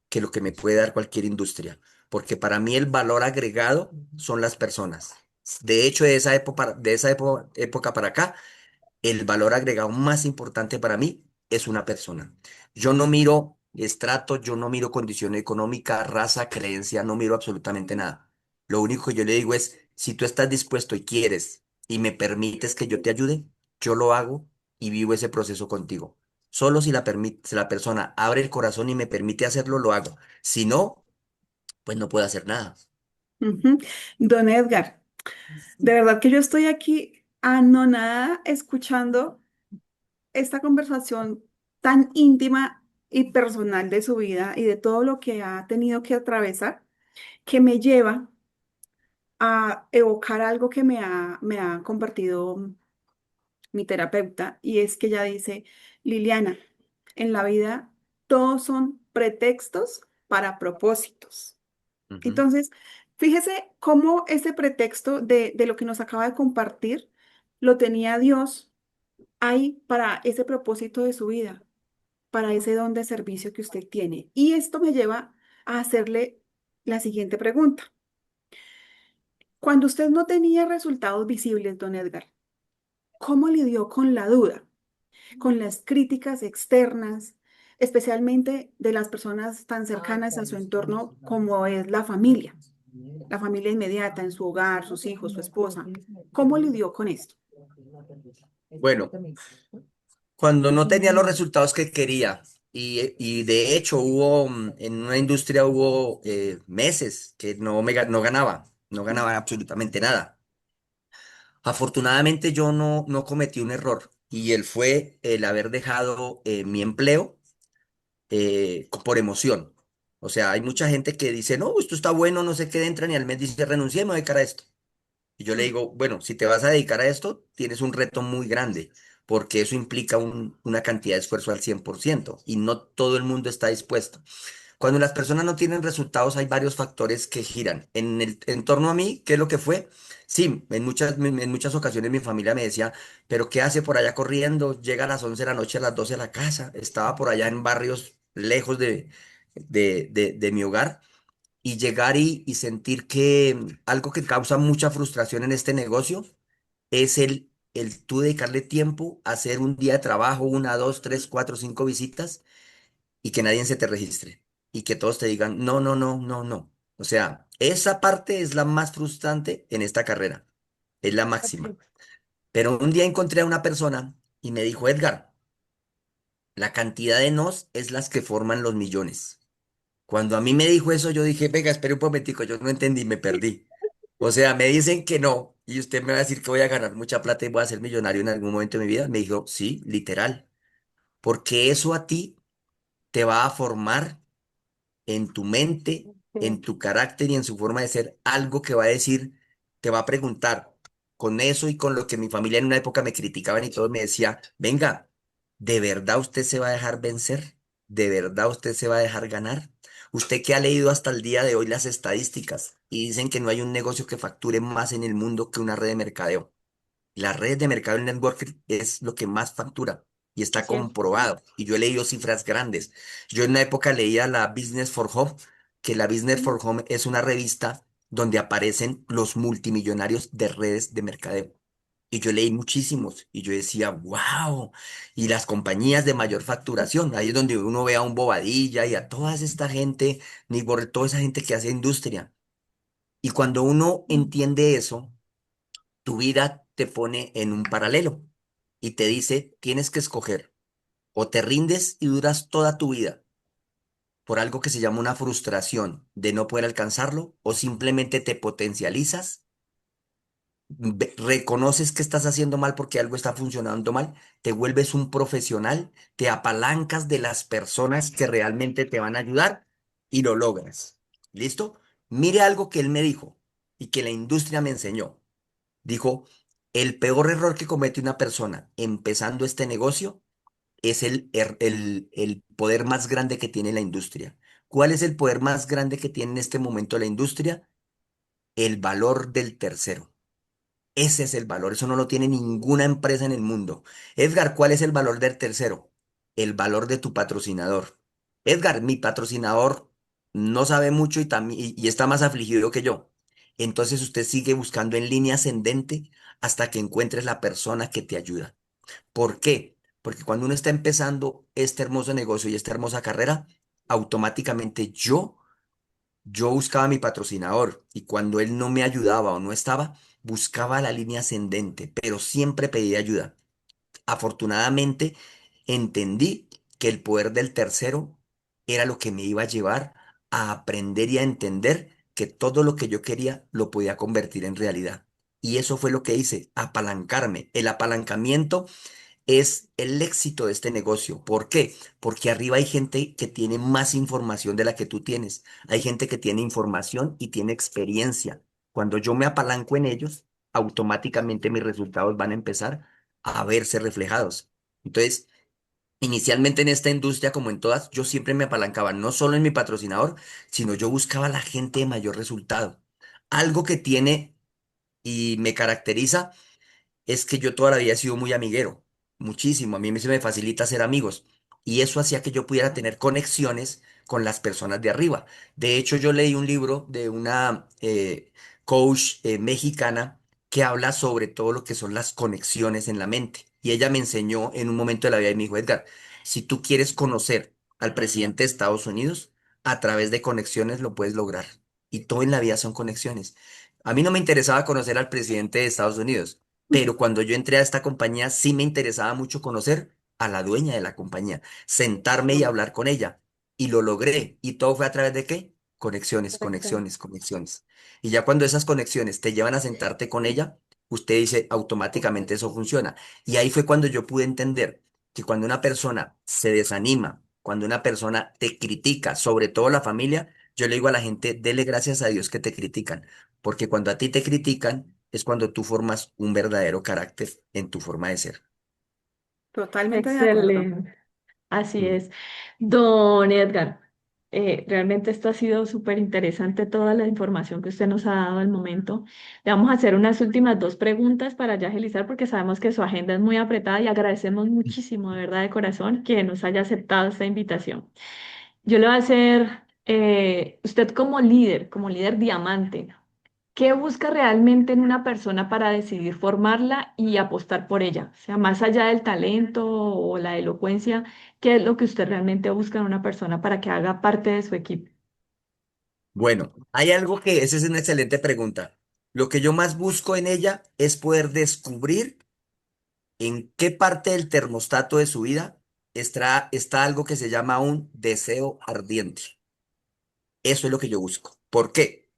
que lo que me puede dar cualquier industria, porque para mí el valor agregado son las personas. De hecho, de esa época para acá, el valor agregado más importante para mí es una persona. Yo no miro estrato, yo no miro condición económica, raza, creencia, no miro absolutamente nada. Lo único que yo le digo es, si tú estás dispuesto y quieres y me permites que yo te ayude, yo lo hago y vivo ese proceso contigo. Solo si la persona abre el corazón y me permite hacerlo, lo hago. Si no, pues no puedo hacer nada. Ujú. Don Edgar, de verdad que yo estoy aquí anonadada escuchando esta conversación tan íntima y personal de su vida y de todo lo que ha tenido que atravesar, que me lleva a evocar algo que me ha compartido mi terapeuta, y es que ella dice, Liliana, en la vida todos son pretextos para propósitos. Ujú. Entonces, fíjese cómo ese pretexto de lo que nos acaba de compartir lo tenía Dios hay para ese propósito de su vida, para ese don de servicio que usted tiene. Y esto me lleva a hacerle la siguiente pregunta. Cuando usted no tenía resultados visibles, don Edgar, ¿cómo lidió con la duda, con las críticas externas, especialmente de las personas tan cercanas a su entorno como es la familia inmediata en su hogar, sus hijos, su esposa? ¿Cómo lidió con esto? Bueno, cuando no tenía los resultados que quería, y de hecho hubo, en una industria hubo meses que no ganaba, no ganaba absolutamente nada. Afortunadamente yo no cometí un error y él fue el haber dejado mi empleo por emoción. O sea, hay mucha gente que dice, no, esto está bueno, no sé qué, entra y al mes dice, renuncié, me voy a dedicar a esto. Y yo le Mm, digo, bueno, si te vas a dedicar a esto, tienes un reto muy grande, porque eso implica una cantidad de esfuerzo al 100% y no todo el mundo está dispuesto. Cuando las personas no tienen resultados, hay varios factores que giran. En torno a mí, ¿qué es lo que fue? Sí, en muchas ocasiones mi familia me decía, pero ¿qué hace por allá corriendo? Llega a las 11 de la noche, a las 12 de la casa. Estaba por allá en barrios lejos de mi hogar y llegar y sentir que algo que causa mucha frustración en este negocio es el tú dedicarle tiempo a hacer un día de trabajo, una, dos, tres, cuatro, cinco visitas y que nadie se te registre y que todos te digan, no, no, no, no, no. O sea, esa parte es la más frustrante en esta carrera, es la máxima. Ok. Pero un día encontré a una persona y me dijo, Edgar, la cantidad de nos es las que forman los millones. Cuando a mí me dijo eso, yo dije, venga, espere un momentico, yo no entendí, me perdí. O sea, me dicen que no, y usted me va a decir que voy a ganar mucha plata y voy a ser millonario en algún momento de mi vida. Me dijo, sí, literal, porque eso a ti te va a formar en tu mente, en Ok. tu carácter y en su forma de ser, algo que va a decir, te va a preguntar, con eso y con lo que mi familia en una época me criticaban y todo, me decía, venga, ¿de verdad usted se va a dejar vencer? ¿De verdad usted se va a dejar ganar? Usted que ha leído hasta el día de hoy las estadísticas y dicen que no hay un negocio que facture más en el mundo que una red de mercadeo. Las redes de mercado en network es lo que más factura y Es está cierto. comprobado. Y yo he leído cifras grandes. Yo en una época leía la Business for Home, que la Business for Home es una revista donde aparecen los multimillonarios de redes de mercadeo. Y yo leí muchísimos y yo decía, wow, y las compañías de mayor facturación, ahí es donde uno ve a un Bobadilla y a toda esta gente, ni por toda esa gente que hace industria. Y cuando uno Mm. entiende eso, tu vida te pone en un paralelo y te dice, tienes que escoger o te rindes y duras toda tu vida por algo que se llama una frustración de no poder alcanzarlo o simplemente te potencializas, reconoces que estás haciendo mal porque algo está funcionando mal, te vuelves un profesional, te apalancas de las personas que realmente te van a ayudar y lo logras. ¿Listo? Mire algo que él me dijo y que la industria me enseñó. Dijo, el peor error que comete una persona empezando este negocio es el poder más grande que tiene la industria. ¿Cuál es el poder más grande que tiene en este momento la industria? El valor del tercero. Ese es el valor, eso no lo tiene ninguna empresa en el mundo. Edgar, ¿cuál es el valor del tercero? El valor de tu patrocinador. Edgar, mi patrocinador no sabe mucho y está más afligido que yo. Entonces usted sigue buscando en línea ascendente hasta que encuentres la persona que te ayuda. ¿Por qué? Porque cuando uno está empezando este hermoso negocio y esta hermosa carrera, automáticamente yo buscaba a mi patrocinador y cuando él no me ayudaba o no estaba, buscaba la línea ascendente, pero siempre pedía ayuda. Afortunadamente, entendí que el poder del tercero era lo que me iba a llevar a aprender y a entender que todo lo que yo quería lo podía convertir en realidad. Y eso fue lo que hice, apalancarme. El apalancamiento es el éxito de este negocio. ¿Por qué? Porque arriba hay gente que tiene más información de la que tú tienes. Hay gente que tiene información y tiene experiencia. Cuando yo me apalanco en ellos, automáticamente mis resultados van a empezar a verse reflejados. Entonces, inicialmente en esta industria, como en todas, yo siempre me apalancaba no solo en mi patrocinador, sino yo buscaba la gente de mayor resultado. Algo que tiene y me caracteriza es que yo toda la vida he sido muy amiguero. muchísimo. A mí se me facilita hacer amigos. Y eso hacía que yo pudiera tener conexiones con las personas de arriba. De hecho, yo leí un libro de una coach mexicana que habla sobre todo lo que son las conexiones en la mente. Y ella me enseñó en un momento de la vida y me dijo, Edgar, si tú quieres conocer al presidente de Estados Unidos, a través de conexiones lo puedes lograr. Y todo en la vida son conexiones. A mí no me interesaba conocer al presidente de Estados Unidos, pero cuando yo entré a esta compañía sí me interesaba mucho conocer a la dueña de la compañía, sentarme y hablar con ella. Y lo logré. ¿Y todo fue a través de qué? Conexiones, Correcto. conexiones, conexiones. Y ya cuando esas conexiones te llevan a sentarte con ella, usted dice automáticamente eso funciona. Y ahí fue cuando yo pude entender que cuando una persona se desanima, cuando una persona te critica, sobre todo la familia, yo le digo a la gente, dele gracias a Dios que te critican, porque cuando a ti te critican es cuando tú formas un verdadero carácter en tu forma de ser. Totalmente de acuerdo. Excelente. Así Mm. es. Don Edgar, realmente esto ha sido súper interesante toda la información que usted nos ha dado al momento. Le vamos a hacer unas últimas dos preguntas para ya agilizar porque sabemos que su agenda es muy apretada y agradecemos muchísimo de verdad de corazón que nos haya aceptado esta invitación. Yo le voy a hacer, usted como líder diamante, ¿qué busca realmente en una persona para decidir formarla y apostar por ella? O sea, más allá del talento o la elocuencia, ¿qué es lo que usted realmente busca en una persona para que haga parte de su equipo? Bueno, hay algo que, esa es una excelente pregunta. Lo que yo más busco en ella es poder descubrir en qué parte del termostato de su vida está algo que se llama un deseo ardiente. Eso es lo que yo busco. ¿Por qué?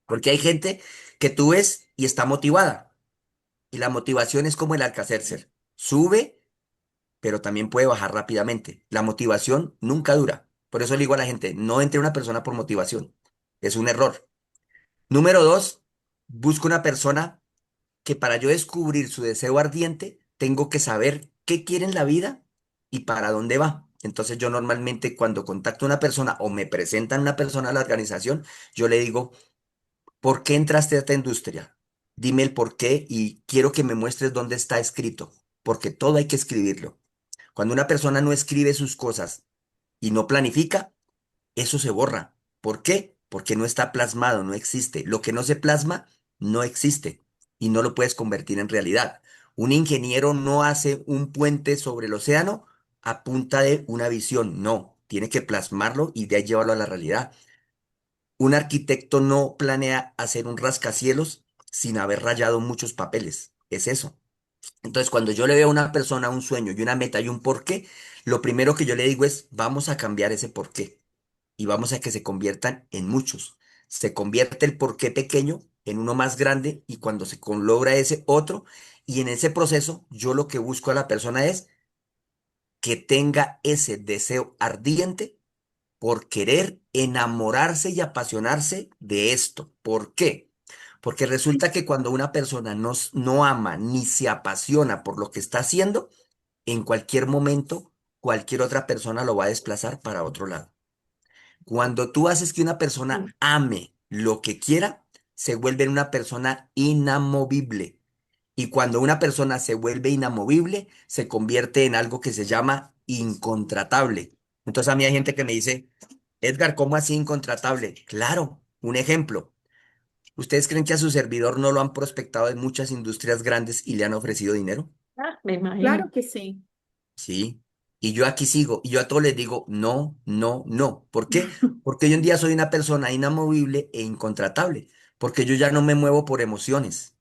Porque hay gente que tú ves y está motivada. Y la motivación es como el Alcacercer. Sube, pero también puede bajar rápidamente. La motivación nunca dura. Por eso le digo a la gente, no entre una persona por motivación. Es un error. Número dos, busco una persona que para yo descubrir su deseo ardiente, tengo que saber qué quiere en la vida y para dónde va. Entonces yo normalmente cuando contacto a una persona o me presentan una persona a la organización, yo le digo, ¿por qué entraste a esta industria? Dime el por qué y quiero que me muestres dónde está escrito, porque todo hay que escribirlo. Cuando una persona no escribe sus cosas y no planifica, eso se borra. ¿Por qué? Porque no está plasmado, no existe. Lo que no se plasma, no existe y no lo puedes convertir en realidad. Un ingeniero no hace un puente sobre el océano a punta de una visión, no. Tiene que plasmarlo y de ahí llevarlo a la realidad. Un arquitecto no planea hacer un rascacielos sin haber rayado muchos papeles. Es eso. Entonces, cuando yo le veo a una persona un sueño y una meta y un porqué, lo primero que yo le digo es, vamos a cambiar ese porqué y vamos a que se conviertan en muchos. Se convierte el porqué pequeño en uno más grande y cuando logra ese otro, y en ese proceso yo lo que busco a la persona es que tenga ese deseo ardiente por querer enamorarse y apasionarse de esto. ¿Por qué? Porque resulta que cuando una persona no ama ni se apasiona por lo que está haciendo, en cualquier momento cualquier otra persona lo va a desplazar para otro lado. Cuando tú haces que una persona ame lo que quiera, se vuelve una persona inamovible. Y cuando una persona se vuelve inamovible, se convierte en algo que se llama incontratable. Entonces a mí hay gente que me dice, Edgar, ¿cómo así incontratable? Claro, un ejemplo. ¿Ustedes creen que a su servidor no lo han prospectado en muchas industrias grandes y le han ofrecido dinero? Ah, me Claro imagino. que sí. Sí, y yo aquí sigo, y yo a todos les digo, no, no, no. ¿Por qué? Porque hoy en día soy una persona inamovible e incontratable, porque yo ya no me muevo por emociones.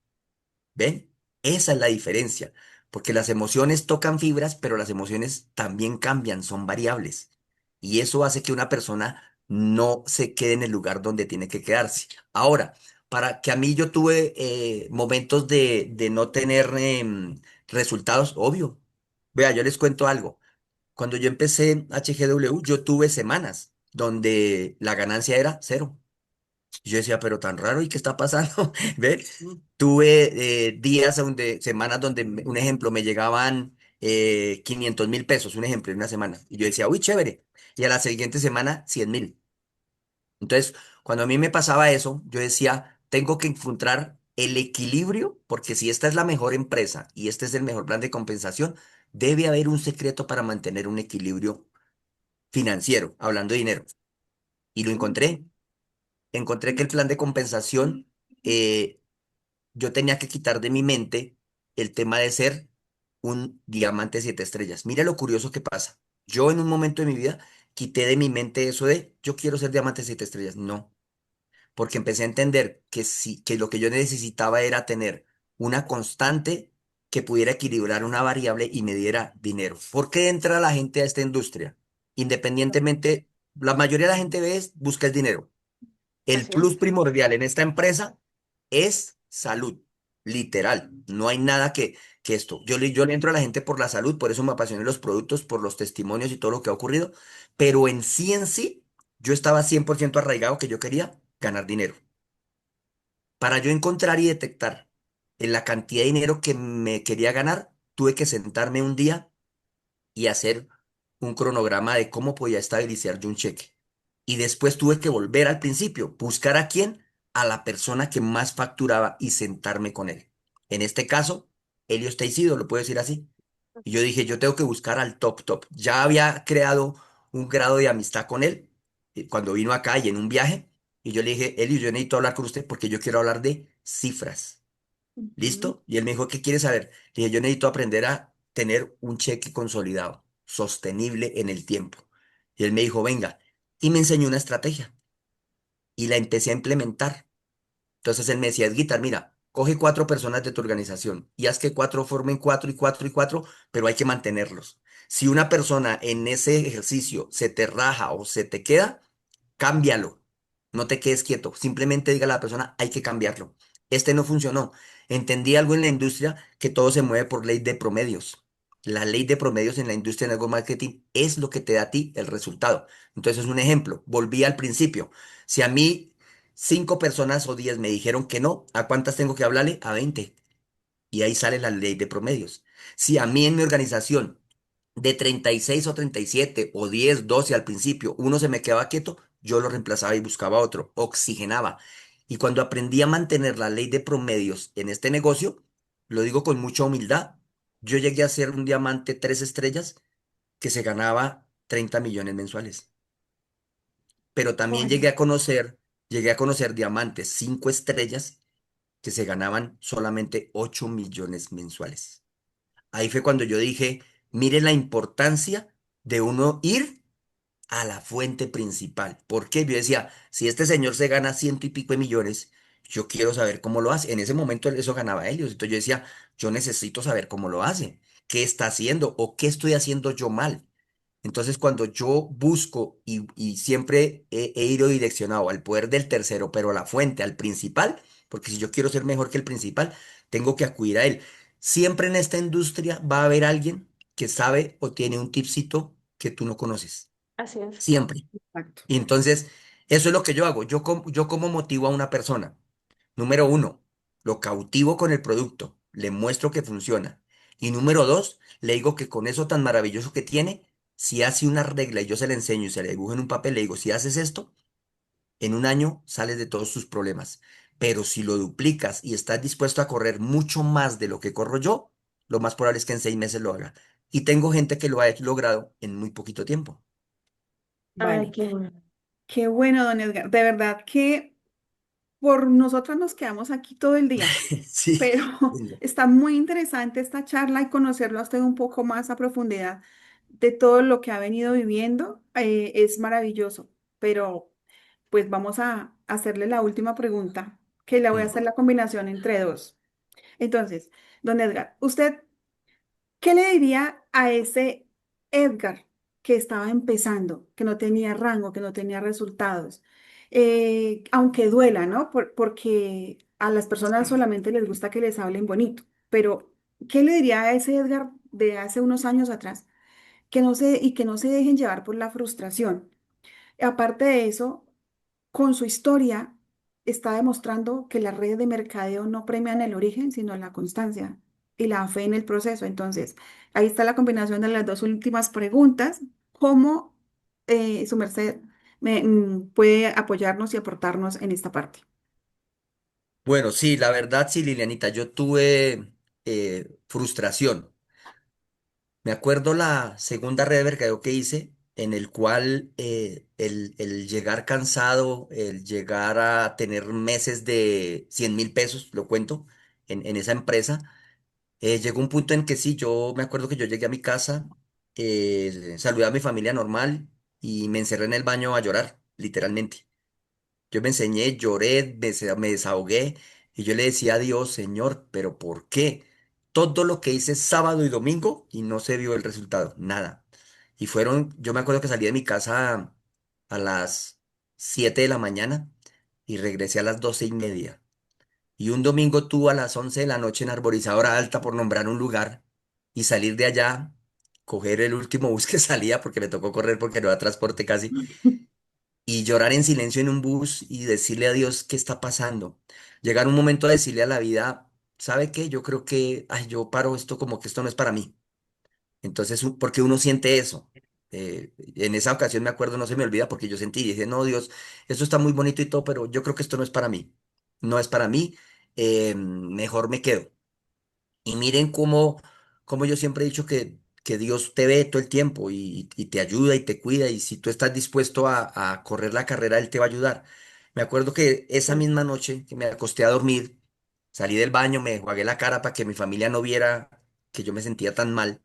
¿Ven? Esa es la diferencia, porque las emociones tocan fibras, pero las emociones también cambian, son variables. Y eso hace que una persona no se quede en el lugar donde tiene que quedarse. Ahora, para que a mí yo tuve momentos de no tener resultados, obvio. Vea, yo les cuento algo. Cuando yo empecé HGW, yo tuve semanas donde la ganancia era cero. Yo decía, pero tan raro, ¿y qué está pasando? ¿Ve? Tuve días donde, semanas donde, un ejemplo, me llegaban 500.000 pesos, un ejemplo, en una semana. Y yo decía, uy, chévere. Y a la siguiente semana, 100.000. Entonces, cuando a mí me pasaba eso, yo decía, tengo que encontrar el equilibrio, porque si esta es la mejor empresa y este es el mejor plan de compensación, Debe haber un secreto para mantener un equilibrio financiero, hablando de dinero. Y lo encontré. Encontré que el plan de compensación, eh, yo tenía que quitar de mi mente el tema de ser un diamante 7 estrellas. Mira lo curioso que pasa. Yo en un momento de mi vida quité de mi mente eso de yo quiero ser diamante 7 estrellas. No, porque empecé a entender que sí, que lo que yo necesitaba era tener una constante que pudiera equilibrar una variable y me diera dinero. ¿Por qué entra la gente a esta industria? Independientemente, la mayoría de la gente busca el dinero. El Así plus es. primordial en esta empresa es salud, literal. No hay nada que esto. Yo le entro a la gente por la salud, por eso me apasioné los productos, por los testimonios y todo lo que ha ocurrido, pero en sí, yo estaba 100% arraigado que yo quería ganar dinero. Para yo encontrar y detectar en la cantidad de dinero que me quería ganar, tuve que sentarme un día y hacer un cronograma de cómo podía estabilizar yo un cheque. Y después tuve que volver al principio, buscar a quién, a la persona que más facturaba y sentarme con él. En este caso, Helios Teixido, lo puedo decir así. Y yo dije, yo tengo que buscar al top top. Ya había creado un grado de amistad con él cuando vino acá y en un viaje. Y yo le dije, Helios, yo necesito hablar con usted porque yo quiero hablar de cifras. Ujú. ¿Listo? Y él me dijo, ¿qué quieres saber? Le dije, yo necesito aprender a tener un cheque consolidado, sostenible en el tiempo. Y él me dijo, venga, y me enseñó una estrategia y la empecé a implementar. Entonces él me decía, Edguitar, mira, coge 4 personas de tu organización y haz que 4 formen 4 y 4 y 4, pero hay que mantenerlos. Si una persona en ese ejercicio se te raja o se te queda, cámbialo. No te quedes quieto. Simplemente diga a la persona, hay que cambiarlo. Este no funcionó. Entendí algo en la industria que todo se mueve por ley de promedios. La ley de promedios en la industria de network marketing es lo que te da a ti el resultado. Entonces, un ejemplo, volví al principio. Si a mí 5 personas o 10 me dijeron que no, ¿a cuántas tengo que hablarle? A 20. Y ahí sale la ley de promedios. Si a mí en mi organización de 36 o 37 o 10 12 al principio, uno se me quedaba quieto, yo lo reemplazaba y buscaba otro, oxigenaba. Y cuando aprendí a mantener la ley de promedios en este negocio, lo digo con mucha humildad, yo llegué a ser un diamante 3 estrellas que se ganaba 30 millones mensuales. Pero también Bueno, llegué a conocer diamantes 5 estrellas que se ganaban solamente 8 millones mensuales. Ahí fue cuando yo dije, mire la importancia de uno ir a la fuente principal. Porque yo decía, si este señor se gana ciento y pico de millones, yo quiero saber cómo lo hace. En ese momento eso ganaba Helios. Entonces yo decía, yo necesito saber cómo lo hace, qué está haciendo o qué estoy haciendo yo mal. Entonces, cuando yo busco y siempre he ido direccionado al poder del tercero, pero a la fuente, al principal, porque si yo quiero ser mejor que el principal, tengo que acudir a él. Siempre en esta industria va a haber alguien que sabe o tiene un tipcito que tú no conoces. Así es. Siempre. exacto. Y entonces, eso es lo que yo hago. Yo como motivo a una persona. Número uno, lo cautivo con el producto, le muestro que funciona. Y número dos, le digo que con eso tan maravilloso que tiene, si hace una regla y yo se la enseño y se la dibujo en un papel, le digo, si haces esto, en un año sales de todos tus problemas. Pero si lo duplicas y estás dispuesto a correr mucho más de lo que corro yo, lo más probable es que en 6 meses lo haga. Y tengo gente que lo ha logrado en muy poquito tiempo. Ay, Vale. qué bueno. Qué bueno, don Edgar. De verdad que por nosotras nos quedamos aquí todo el día, Sí. pero está muy interesante esta charla y conocerlo a usted un poco más a profundidad de todo lo que ha venido viviendo. Es maravilloso, pero pues vamos a hacerle la última pregunta, que le voy a Mm. hacer la combinación entre dos. Entonces, don Edgar, ¿usted qué le diría a ese Edgar que estaba empezando, que no tenía rango, que no tenía resultados? Aunque duela, ¿no? Porque a las personas solamente les gusta que les hablen bonito, pero ¿qué le diría a ese Edgar de hace unos años atrás que no se dejen llevar por la frustración? Aparte de eso, con su historia está demostrando que las redes de mercadeo no premian el origen, sino la constancia y la fe en el proceso. Entonces, ahí está la combinación de las dos últimas preguntas. ¿Cómo su merced puede apoyarnos y aportarnos en esta parte? Bueno, sí, la verdad, sí, Lilianita, yo tuve frustración. Me acuerdo la segunda red de mercadeo que hice, en el cual el llegar cansado, el llegar a tener meses de 100.000 pesos, lo cuento, en esa empresa, llegó un punto en que sí, yo me acuerdo que yo llegué a mi casa, saludé a mi familia normal y me encerré en el baño a llorar, literalmente. Yo me enseñé, lloré, me desahogué y yo le decía a Dios, Señor, pero ¿por qué? Todo lo que hice sábado y domingo y no se vio el resultado, nada. Y fueron, yo me acuerdo que salí de mi casa a las 7 de la mañana y regresé a las 12:30. Y un domingo tuve a las 11 de la noche en Arborizadora Alta, por nombrar un lugar, y salir de allá, coger el último bus que salía porque me tocó correr porque no había transporte casi y llorar en silencio en un bus y decirle a Dios qué está pasando. Llegar un momento a decirle a la vida, ¿sabe qué? Yo creo que, ay, yo paro esto como que esto no es para mí. Entonces, porque uno siente eso. En esa ocasión me acuerdo, no se me olvida, porque yo sentí y dije, no, Dios, esto está muy bonito y todo, pero yo creo que esto no es para mí. No es para mí, mejor me quedo. Y miren cómo yo siempre he dicho que Dios te ve todo el tiempo y te ayuda y te cuida. Y si tú estás dispuesto a correr la carrera, Él te va a ayudar. Me acuerdo que esa misma noche que me acosté a dormir, salí del baño, me enjuagué la cara para que mi familia no viera que yo me sentía tan mal.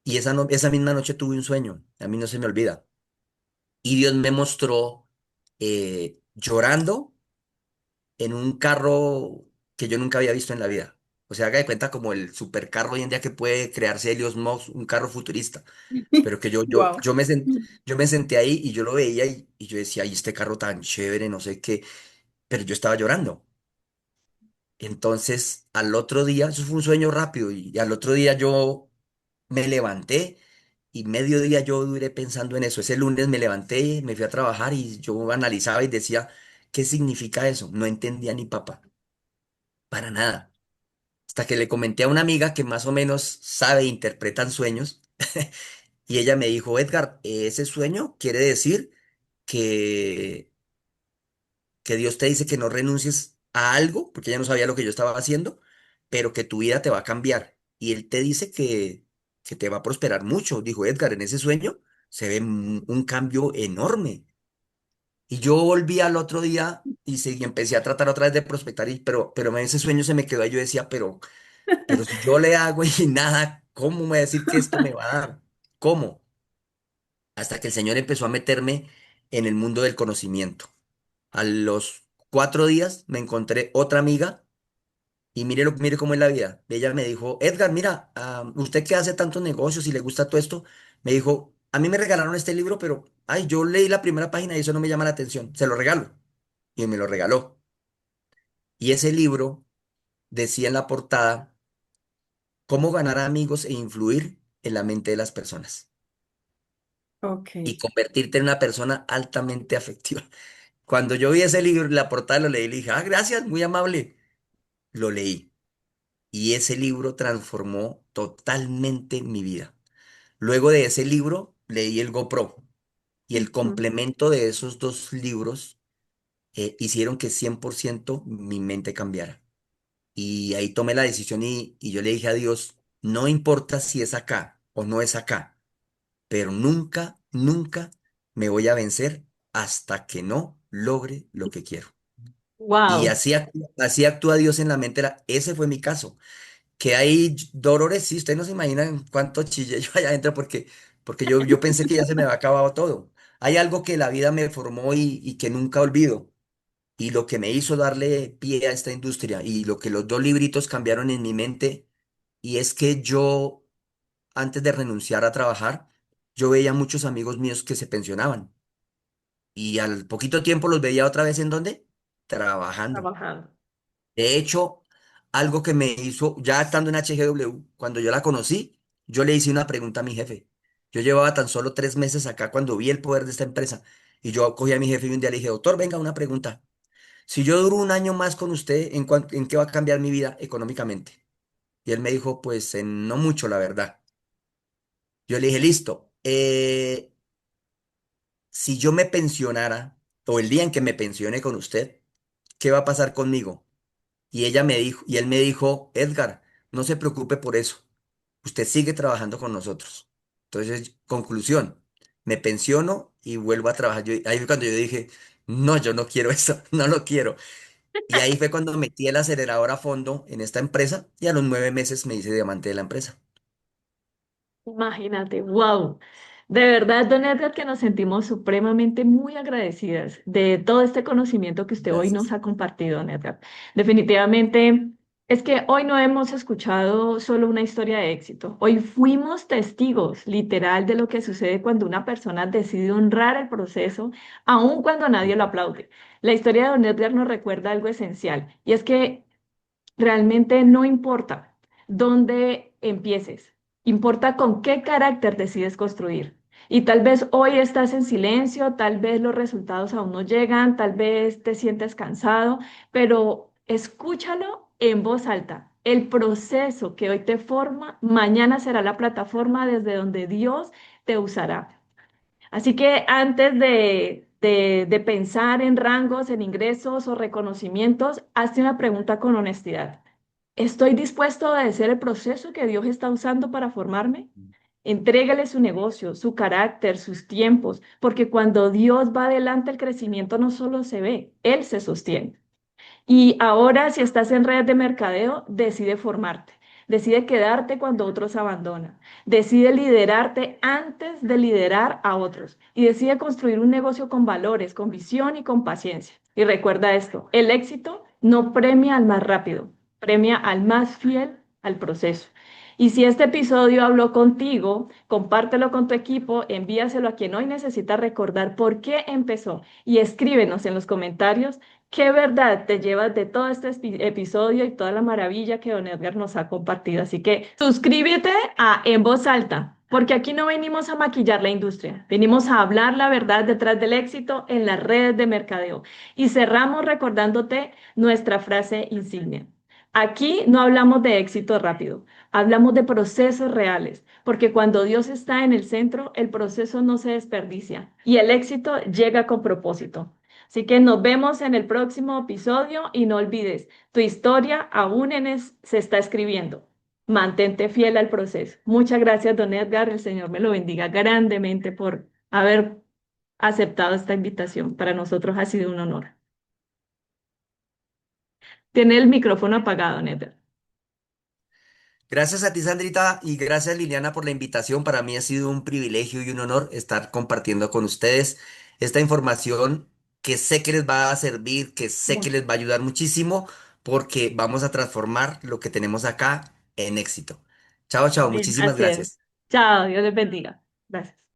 Y esa, esa misma noche tuve un sueño, a mí no se me olvida. Y Dios me mostró llorando en un carro que yo nunca había visto en la vida. O sea, haga de cuenta como el supercarro hoy en día que puede crearse Helios Mox, un carro futurista. Pero que Wow. yo me senté ahí y yo lo veía y yo decía, ay, este carro tan chévere, no sé qué, pero yo estaba llorando. Entonces, al otro día, eso fue un sueño rápido y al otro día yo me levanté y medio día yo duré pensando en eso. Ese lunes me levanté, me fui a trabajar y yo analizaba y decía, ¿qué significa eso? No entendía ni papá, para nada. Hasta que le comenté a una amiga que más o menos sabe e interpretan sueños y ella me dijo, Edgar, ese sueño quiere decir que, que Dios te dice que no renuncies a algo, porque ella no sabía lo que yo estaba haciendo, pero que tu vida te va a cambiar. Y Él te dice que te va a prosperar mucho. Dijo Edgar, en ese sueño se ve un cambio enorme. Y yo volví al otro día y seguí, empecé a tratar otra vez de prospectar, pero en ese sueño se me quedó ahí. Yo decía, pero si yo le hago y nada, ¿cómo me va a decir que esto me va a dar? ¿Cómo? Hasta que el Señor empezó a meterme en el mundo del conocimiento. A los 4 días me encontré otra amiga y mire cómo es la vida. Ella me dijo, Edgar, mira, usted que hace tantos negocios y le gusta todo esto, me dijo, a mí me regalaron este libro, pero, ay, yo leí la primera página y eso no me llama la atención, se lo regalo. Y me lo regaló. Y ese libro decía en la portada, cómo ganar amigos e influir en la mente de las personas y Ok. convertirte en una persona altamente afectiva. Cuando yo vi ese libro, la portada lo leí y le dije, ah, gracias, muy amable. Lo leí y ese libro transformó totalmente mi vida. Luego de ese libro, leí el GoPro y el Ujú. complemento de esos dos libros hicieron que 100% mi mente cambiara. Y ahí tomé la decisión y yo le dije a Dios, no importa si es acá o no es acá, pero nunca, nunca me voy a vencer hasta que no logre lo que quiero. Y Wow. así actúa Dios en la mente. Ese fue mi caso. Que hay dolores, sí, ustedes no se imaginan cuánto chillé yo allá adentro porque yo pensé que ya se me había acabado todo. Hay algo que la vida me formó y que nunca olvido. Y lo que me hizo darle pie a esta industria y lo que los dos libritos cambiaron en mi mente, y es que yo, antes de renunciar a trabajar, yo veía muchos amigos míos que se pensionaban y al poquito tiempo los veía otra vez en dónde? Trabajando. Trabajando. De hecho, algo que me hizo, ya estando en HGW, cuando yo la conocí, yo le hice una pregunta a mi jefe. Yo llevaba tan solo 3 meses acá cuando vi el poder de esta empresa y yo cogí a mi jefe y un día le dije, doctor, venga, una pregunta. Si yo duro un año más con usted, ¿en qué va a cambiar mi vida económicamente? Y él me dijo, pues en no mucho, la verdad. Yo le dije, listo, si yo me pensionara, o el día en que me pensione con usted, ¿qué va a pasar conmigo? Y ella me dijo, y él me dijo, Edgar, no se preocupe por eso. usted sigue trabajando con nosotros. Entonces, conclusión, me pensiono y vuelvo a trabajar. Ahí fue cuando yo dije, no, yo no quiero eso, no lo quiero. Y ahí fue cuando metí el acelerador a fondo en esta empresa y a los 9 meses me hice diamante de la empresa. Imagínate, wow. De verdad, don Edgar, que nos sentimos supremamente muy agradecidas de todo este conocimiento que usted hoy nos Gracias. ha compartido, don Edgar. Definitivamente, es que hoy no hemos escuchado solo una historia de éxito. Hoy fuimos testigos, literal, de lo que sucede cuando una persona decide honrar el proceso, aun cuando nadie lo aplaude. La historia de don Edgar nos recuerda algo esencial, y es que realmente no importa dónde empieces, importa con qué carácter decides construir. Y tal vez hoy estás en silencio, tal vez los resultados aún no llegan, tal vez te sientes cansado, pero escúchalo en voz alta. El proceso que hoy te forma, mañana será la plataforma desde donde Dios te usará. Así que antes de pensar en rangos, en ingresos o reconocimientos, hazte una pregunta con honestidad. ¿Estoy dispuesto a obedecer el proceso que Dios está usando para formarme? Entrégale su negocio, su carácter, sus tiempos, porque cuando Dios va adelante, el crecimiento no solo se ve, Él se sostiene. Y ahora, si estás en redes de mercadeo, decide formarte. Decide quedarte cuando otros abandonan. Decide liderarte antes de liderar a otros. Y decide construir un negocio con valores, con visión y con paciencia. Y recuerda esto, el éxito no premia al más rápido, premia al más fiel al proceso. Y si este episodio habló contigo, compártelo con tu equipo, envíaselo a quien hoy necesita recordar por qué empezó y escríbenos en los comentarios. ¿Qué verdad te llevas de todo este episodio y toda la maravilla que don Edgar nos ha compartido? Así que suscríbete a En Voz Alta, porque aquí no venimos a maquillar la industria, venimos a hablar la verdad detrás del éxito en las redes de mercadeo. Y cerramos recordándote nuestra frase insignia. Aquí no hablamos de éxito rápido, hablamos de procesos reales, porque cuando Dios está en el centro, el proceso no se desperdicia y el éxito llega con propósito. Así que nos vemos en el próximo episodio y no olvides, tu historia aún se está escribiendo. Mantente fiel al proceso. Muchas gracias, don Edgar. El Señor me lo bendiga grandemente por haber aceptado esta invitación. Para nosotros ha sido un honor. Tiene el micrófono apagado, don Edgar. Gracias a ti, Sandrita, y gracias, Liliana, por la invitación. Para mí ha sido un privilegio y un honor estar compartiendo con ustedes esta información que sé que les va a servir, que sé que Mucho. les va a ayudar muchísimo, porque vamos a transformar lo que tenemos acá en éxito. Chao, chao, Amén. muchísimas Así es. gracias. Chao, Dios les bendiga. Gracias.